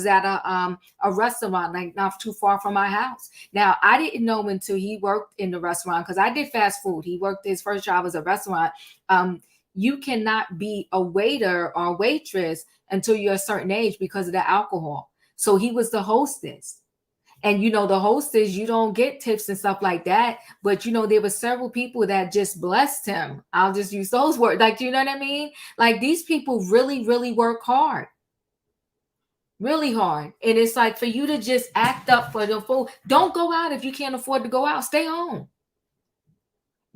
at a restaurant, like not too far from my house. Now, I didn't know until he worked in the restaurant, because I did fast food. He worked, his first job was a restaurant. You cannot be a waiter or waitress until you're a certain age because of the alcohol. So he was the hostess. And, you know, the hostess, you don't get tips and stuff like that. But, you know, there were several people that just blessed him. I'll just use those words. Like, you know what I mean? Like, these people really, really work hard. Really hard. And it's like, for you to just act up for the food, don't go out if you can't afford to go out. Stay home.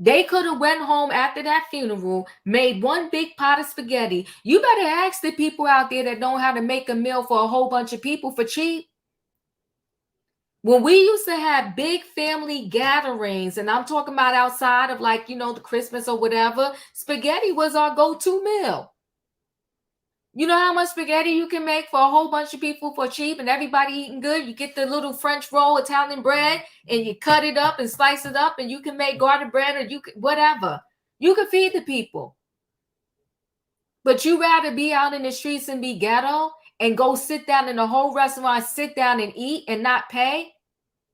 They could have went home after that funeral, made one big pot of spaghetti. You better ask the people out there that know how to make a meal for a whole bunch of people for cheap. When we used to have big family gatherings, and I'm talking about outside of, like, you know, the Christmas or whatever, spaghetti was our go-to meal. You know how much spaghetti you can make for a whole bunch of people for cheap and everybody eating good? You get the little French roll Italian bread and you cut it up and slice it up, and you can make garlic bread, or you can, whatever. You can feed the people. But you rather be out in the streets and be ghetto and go sit down in a whole restaurant, sit down and eat and not pay?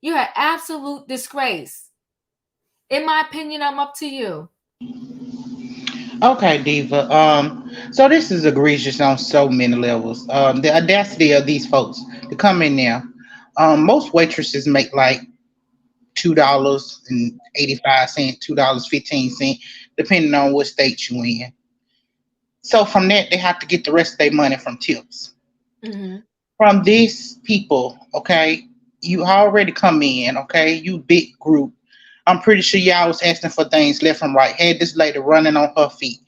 You're an absolute disgrace. In my opinion, I'm up to you. Okay, Diva. So this is egregious on so many levels. The audacity of these folks to come in there. Most waitresses make like $2.85, $2.15, depending on what state you in. So from that, they have to get the rest of their money from tips. Mm-hmm. From these people, okay, you already come in, okay, you big group. I'm pretty sure y'all was asking for things left and right. Had this lady running on her feet,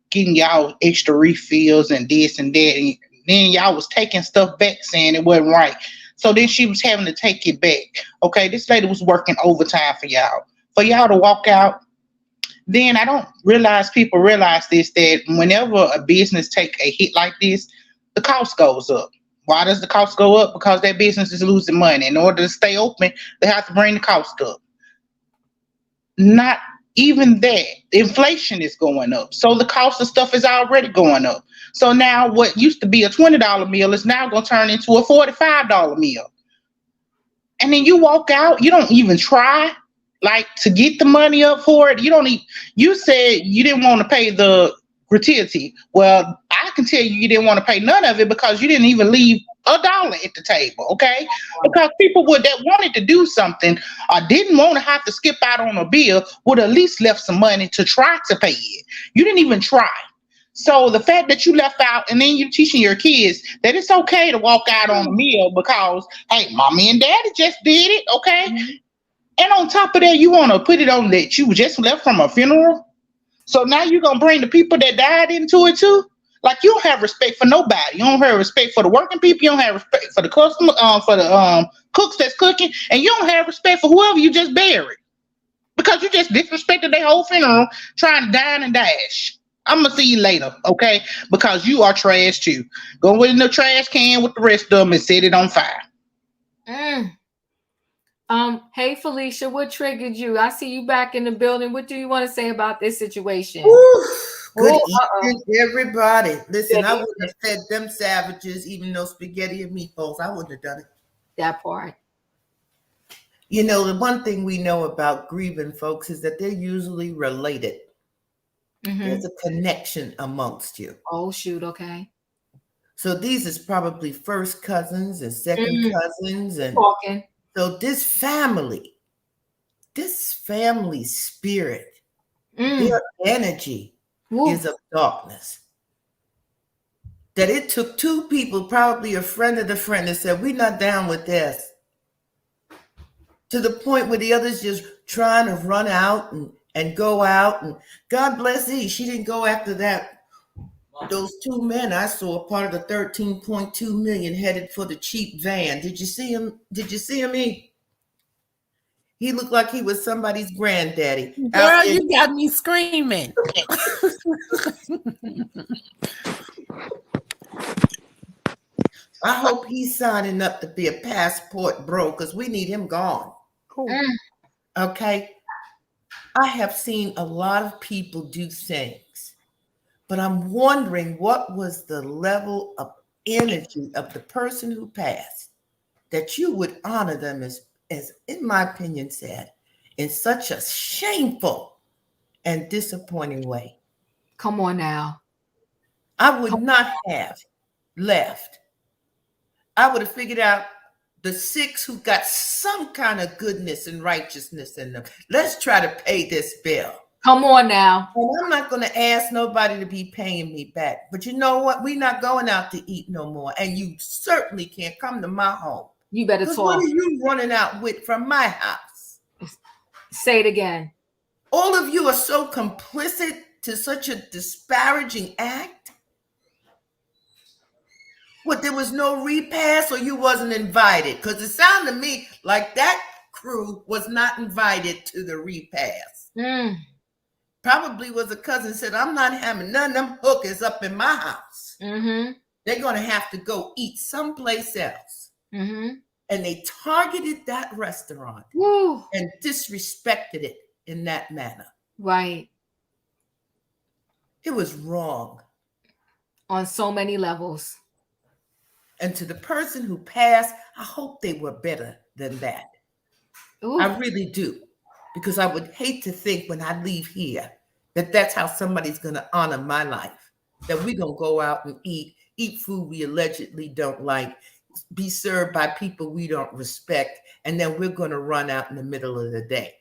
getting y'all extra refills and this and that. And then y'all was taking stuff back saying it wasn't right. So then she was having to take it back. Okay, this lady was working overtime for y'all. For y'all to walk out. Then I don't realize people realize this, that whenever a business take a hit like this, the cost goes up. Why does the cost go up? Because that business is losing money. In order to stay open, they have to bring the cost up. Not even that. Inflation is going up. So the cost of stuff is already going up. So now what used to be a $20 meal is now going to turn into a $45 meal. And then you walk out, you don't even try like to get the money up for it. You said you didn't want to pay the gratuity. Well, I can tell you didn't want to pay none of it because you didn't even leave $1 at the table, okay? Because people that wanted to do something or didn't want to have to skip out on a bill would at least left some money to try to pay it. You didn't even try. So the fact that you left out, and then you're teaching your kids that it's okay to walk out on a meal because, hey, mommy and daddy just did it, okay? Mm-hmm. And on top of that, you want to put it on that you just left from a funeral. So now you're going to bring the people that died into it too? Like, you don't have respect for nobody. You don't have respect for the working people. You don't have respect for the customer, for the cooks that's cooking, and you don't have respect for whoever you just buried because you just disrespected their whole funeral trying to dine and dash. I'm gonna see you later, okay? Because you are trash too. Go in the trash can with the rest of them and set it on fire. Hey Felicia, what triggered you? I see you back in the building. What do you want to say about this situation? Good evening, everybody. Listen, I wouldn't have fed them savages even though spaghetti and meatballs. I wouldn't have done it. That part. You know, the one thing we know about grieving folks is that they're usually related. There's a connection amongst you. Oh, shoot. Okay. So these is probably first cousins and second cousins. And Talking. so this family spirit, their energy is of darkness. That it took two people, probably a friend of the friend, that said, we're not down with this. To the point where the others just trying to run out and go out. And God bless thee, she didn't go after that. Those two men I saw, part of the 13.2 million, headed for the cheap van. Did you see him? Did you see him? He looked like he was somebody's granddaddy. Girl, you got me screaming. I hope he's signing up to be a passport bro, because we need him gone. Okay. I have seen a lot of people do things, but I'm wondering what was the level of energy of the person who passed that you would honor them as in my opinion said, in such a shameful and disappointing way. Come on now. I would not have left. I would have figured out the 6 who got some kind of goodness and righteousness in them. Let's try to pay this bill. Come on now. And I'm not going to ask nobody to be paying me back. But you know what? We're not going out to eat no more. And you certainly can't come to my home. You better talk. What are you running out with from my house? Say it again. All of you are so complicit to such a disparaging act. What, there was no repass or you wasn't invited? Because it sounded to me like that crew was not invited to the repass. Probably was a cousin said, I'm not having none of them hookers up in my house. They're going to have to go eat someplace else. And they targeted that restaurant and disrespected it in that manner. Right. It was wrong. On so many levels. And to the person who passed, I hope they were better than that. I really do. Because I would hate to think when I leave here that that's how somebody's going to honor my life. That we're going to go out and eat food we allegedly don't like, be served by people we don't respect, and then we're going to run out in the middle of the day.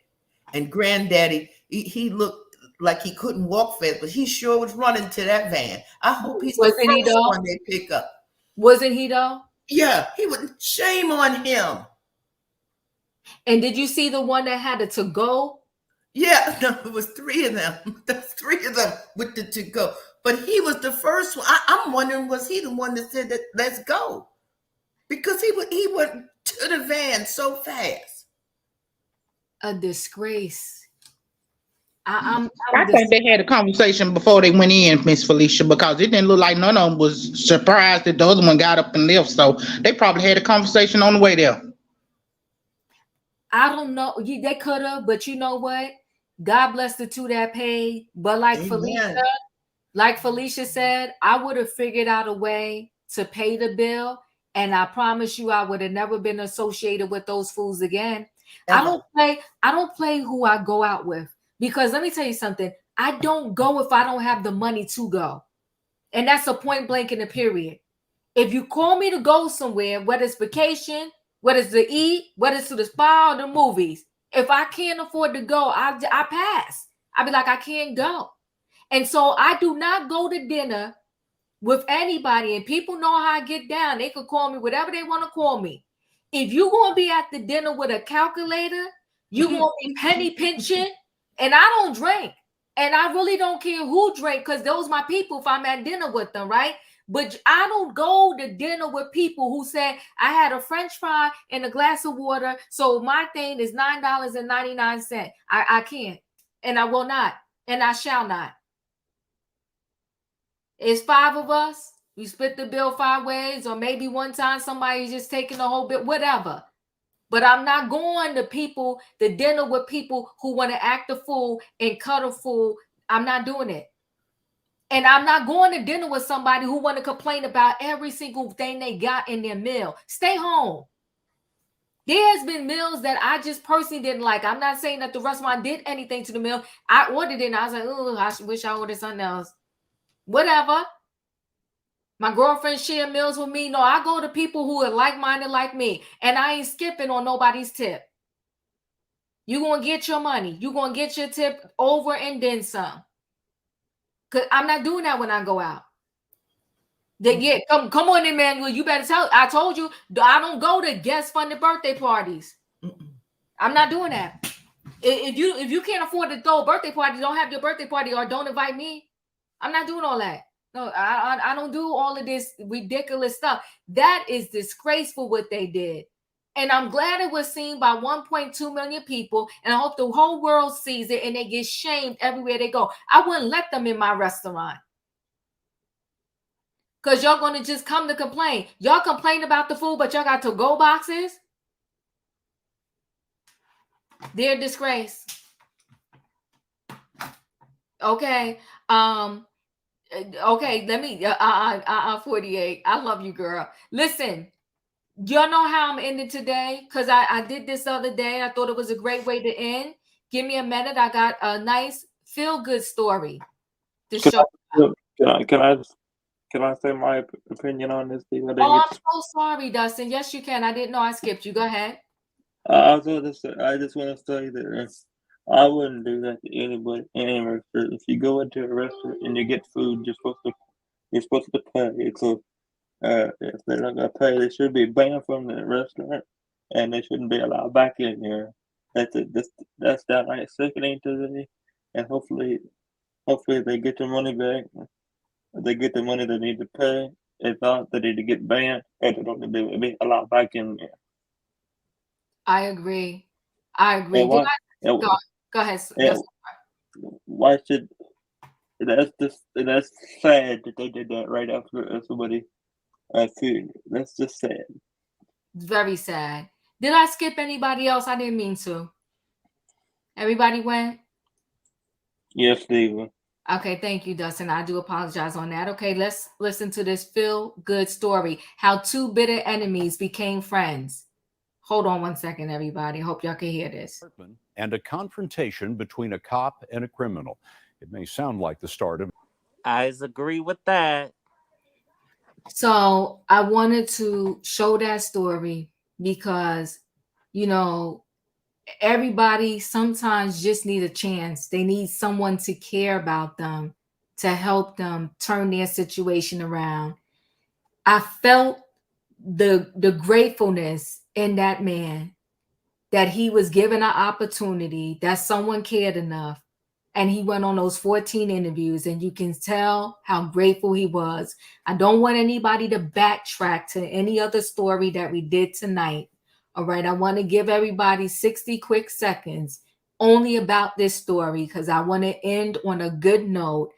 And Granddaddy, he looked like he couldn't walk fast, but he sure was running to that van. I hope he's the first one they pick up. Wasn't he though? Yeah, he would. Shame on him. And did you see the one that had it to go? Yeah, no, it was 3 of them. There's 3 of them with the to go. But he was the first one. I'm wondering, was he the one that said that let's go? Because he went to the van so fast. A disgrace. I think they had a conversation before they went in, Miss Felicia, because it didn't look like none of them was surprised that the other one got up and left. So they probably had a conversation on the way there. I don't know. They could have, but you know what? God bless the 2 that paid. But like Felicia said, I would have figured out a way to pay the bill. And I promise you, I would have never been associated with those fools again. I don't play who I go out with. Because let me tell you something. I don't go if I don't have the money to go. And that's a point blank in the period. If you call me to go somewhere, whether it's vacation, whether it's to eat, whether it's to the spa or the movies, if I can't afford to go, I pass. I'd be like, I can't go. And so I do not go to dinner with anybody. And people know how I get down. They could call me whatever they want to call me. If you're going to be at the dinner with a calculator, you're going to be penny pinching. And I don't drink. And I really don't care who drink, because those my people if I'm at dinner with them, right? But I don't go to dinner with people who say, I had a French fry and a glass of water, so my thing is $9.99. I can't. And I will not. And I shall not. It's 5 of us. We split the bill 5 ways, or maybe one time somebody's just taking the whole bit, whatever. But I'm not going to dinner with people who want to act a fool and cut a fool. I'm not doing it. And I'm not going to dinner with somebody who want to complain about every single thing they got in their meal. Stay home. There's been meals that I just personally didn't like. I'm not saying that the restaurant did anything to the meal. I ordered it and I was like, oh, I wish I ordered something else. Whatever. My girlfriend share meals with me. No, I go to people who are like-minded like me. And I ain't skipping on nobody's tip. You're going to get your money. You're going to get your tip over and then some. Because I'm not doing that when I go out. Yeah, come on, Emmanuel. You better tell. I told you, I don't go to guest-funded birthday parties. I'm not doing that. If you can't afford to throw a birthday party, don't have your birthday party or don't invite me. I'm not doing all that. No, I don't do all of this ridiculous stuff. That is disgraceful what they did. And I'm glad it was seen by 1.2 million people. And I hope the whole world sees it and they get shamed everywhere they go. I wouldn't let them in my restaurant. Because y'all going to just come to complain. Y'all complain about the food, but y'all got to-go boxes. They're a disgrace. Okay. Okay, let me 48. I love you, girl. Listen, y'all know how I'm ending today because I did this the other day. I thought it was a great way to end. Give me a minute. I got a nice feel-good story to show. Can I say my opinion on this thing? Oh, I'm so sorry, Dustin. Yes, you can. I didn't know I skipped you. Go ahead. I just want to say that I wouldn't do that to anybody. Anywhere. If you go into a restaurant and you get food, you're supposed to pay. So if they're not gonna pay, they should be banned from the restaurant, and they shouldn't be allowed back in here. That's downright sickening to me. And hopefully they get their money back. They get the money they need to pay. If not, they need to get banned, and they don't need to be allowed back in there. I agree. Go ahead. Why should that's sad that they did that right after somebody food. That's just sad. Very sad. Did I skip anybody else? I didn't mean to. Everybody went? Yes, Stephen. Okay, thank you, Dustin. I do apologize on that. Okay, let's listen to this feel-good story. How two bitter enemies became friends. Hold on one second, everybody. Hope y'all can hear this. And a confrontation between a cop and a criminal. It may sound like the start of... I agree with that. So I wanted to show that story because, everybody sometimes just need a chance. They need someone to care about them, to help them turn their situation around. I felt the gratefulness in that man that he was given an opportunity, that someone cared enough. And he went on those 14 interviews, and you can tell how grateful he was. I don't want anybody to backtrack to any other story that we did tonight. All right. I want to give everybody 60 quick seconds only about this story because I want to end on a good note.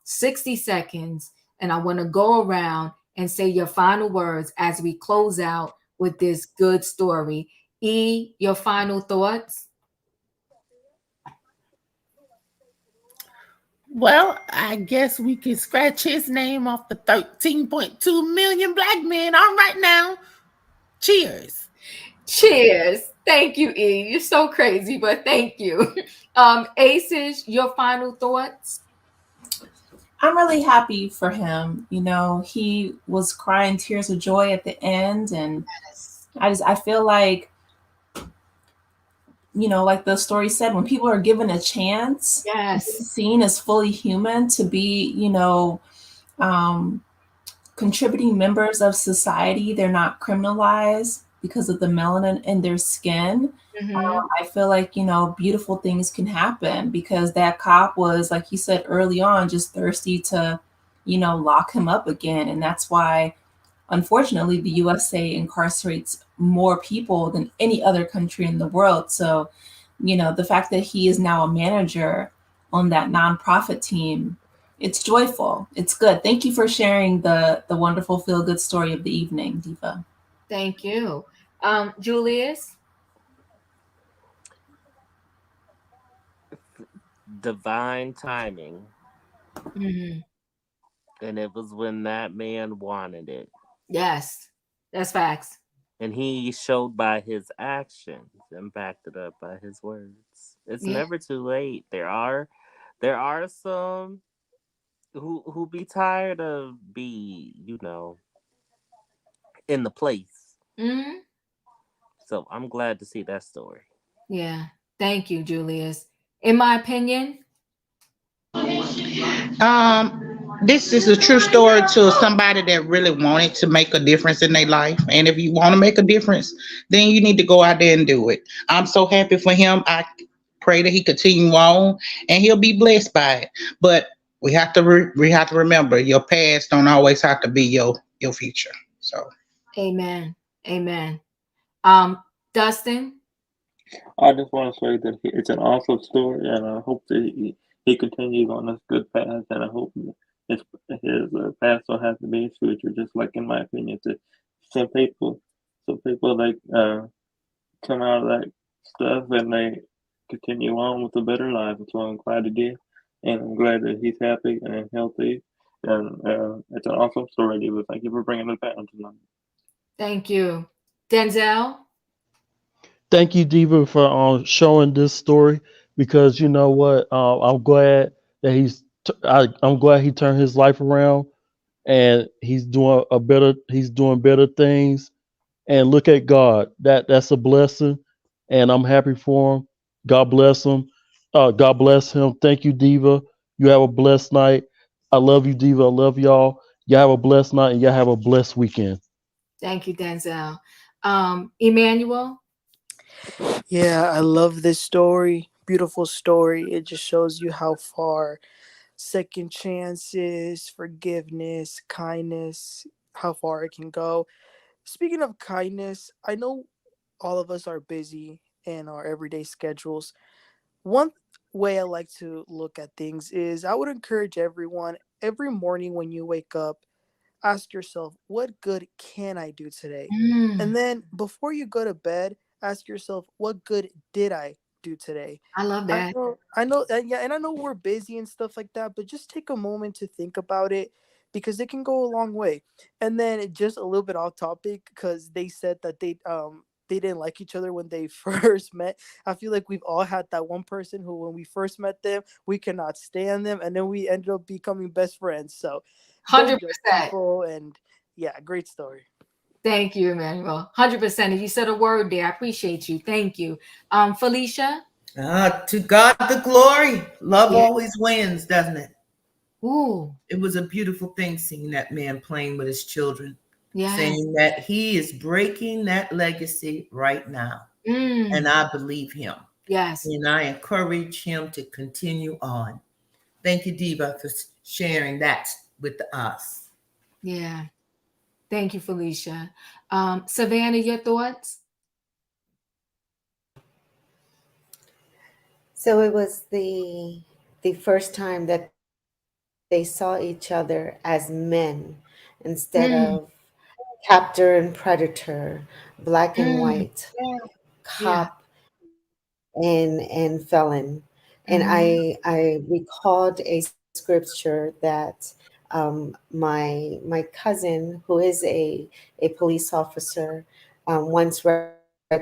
60 seconds. And I want to go around and say your final words as we close out with this good story. E, your final thoughts? Well, I guess we can scratch his name off the 13.2 million black men. All right now. Cheers. Cheers. Thank you, E. You're so crazy, but thank you. Aces, your final thoughts? I'm really happy for him. He was crying tears of joy at the end. And I feel like, like the story said, when people are given a chance, seen as fully human, to be, contributing members of society, they're not criminalized because of the melanin in their skin. I feel like, beautiful things can happen because that cop was, like you said early on, just thirsty to, lock him up again. And that's why, unfortunately, the USA incarcerates more people than any other country in the world. So, the fact that he is now a manager on that nonprofit team, it's joyful. It's good. Thank you for sharing the wonderful feel-good story of the evening, Diva. Thank you. Julius? Divine timing. Mm-hmm. And it was when that man wanted it. Yes, that's facts. And he showed by his actions and backed it up by his words. It's never too late. There are some who be tired of in the place. Mm-hmm. So I'm glad to see that story. Yeah. Thank you, Julius. In my opinion, This is a true story to somebody that really wanted to make a difference in their life. And if you want to make a difference, then you need to go out there and do it. I'm so happy for him. I pray that he continue on and he'll be blessed by it. But we have to remember your past don't always have to be your future. So amen. Amen. Dustin? I just want to say that it's an awesome story, and I hope that he continues on this good path, and I hope his past don't have to be his future. Just like in my opinion, to some people, like come out of that stuff and they continue on with a better life. So I'm glad he did, and I'm glad that he's happy and healthy, and it's an awesome story, Diva. Thank you for bringing it back tonight. Thank you. Denzel? Thank you, Diva, for showing this story because you know what? I'm glad that I'm glad he turned his life around and he's doing better things. And look at God. That's a blessing, and I'm happy for him. God bless him. God bless him. Thank you, Diva. You have a blessed night. I love you, Diva. I love y'all. Y'all have a blessed night and y'all have a blessed weekend. Thank you, Denzel. Emmanuel? Yeah, I love this story. Beautiful story. It just shows you how far second chances, forgiveness, kindness, how far it can go. Speaking of kindness, I know all of us are busy in our everyday schedules. One way I like to look at things is I would encourage everyone every morning when you wake up, ask yourself, what good can I do today? And then before you go to bed, ask yourself, what good did I do today? I love that. Yeah, and I know we're busy and stuff like that, but just take a moment to think about it because it can go a long way. And then just a little bit off topic because they said that they didn't like each other when they first met. I feel like we've all had that one person who, when we first met them, we cannot stand them, and then we ended up becoming best friends. So, 100%. People, and yeah, great story. Thank you, Emmanuel. 100%. And you said a word there. I appreciate you. Thank you. Felicia? To God the glory. Love always wins, doesn't it? Ooh. It was a beautiful thing seeing that man playing with his children. Yeah. Saying that he is breaking that legacy right now. And I believe him. Yes. And I encourage him to continue on. Thank you, Diva, for sharing that with us. Yeah. Thank you, Felicia. Savannah, your thoughts? So it was the first time that they saw each other as men instead of captor and predator, black and white, cop and felon. And I recalled a scripture that my cousin, who is a police officer, once read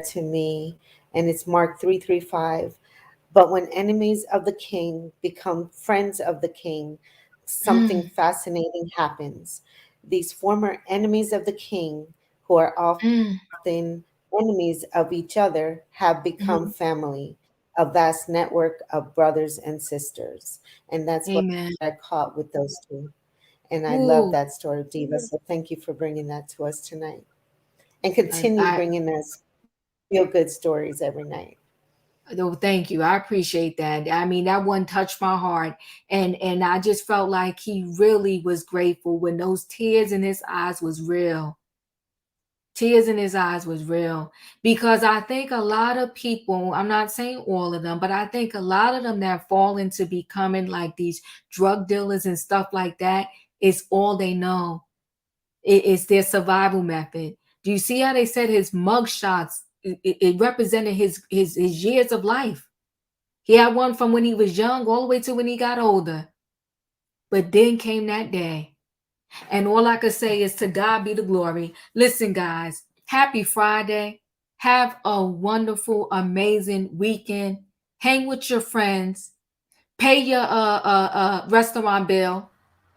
to me, and it's Mark 3:35. But when enemies of the king become friends of the king, something fascinating happens. These former enemies of the king, who are often enemies of each other, have become family, a vast network of brothers and sisters. And that's what I caught with those two. And I love that story, Diva. So thank you for bringing that to us tonight. And continue bringing us feel good stories every night. Oh, thank you. I appreciate that. I mean, that one touched my heart. And I just felt like he really was grateful when those tears in his eyes was real. Tears in his eyes was real. Because I think a lot of people, I'm not saying all of them, but I think a lot of them that fall into becoming like these drug dealers and stuff like that, is all they know. It's their survival method. Do you see how they said his mug shots? It represented his years of life. He had one from when he was young all the way to when he got older. But then came that day. And all I could say is to God be the glory. Listen, guys, Happy Friday. Have a wonderful, amazing weekend. Hang with your friends. Pay your restaurant bill,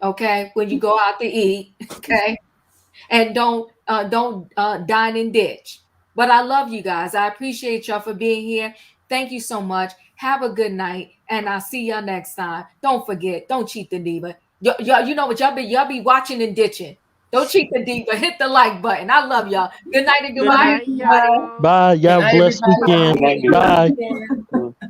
okay, when you go out to eat, okay, and don't dine and ditch. But I love you guys. I appreciate y'all for being here. Thank you so much. Have a good night, and I'll see y'all next time. Don't forget, don't cheat the diva. Y'all, you know what, y'all be watching and ditching. Don't cheat the diva. Hit the like button. I love y'all. Good night and Good goodbye. night, y'all. Bye. Good Y'all night, blessed everybody. weekend. Good night, Bye. Diva.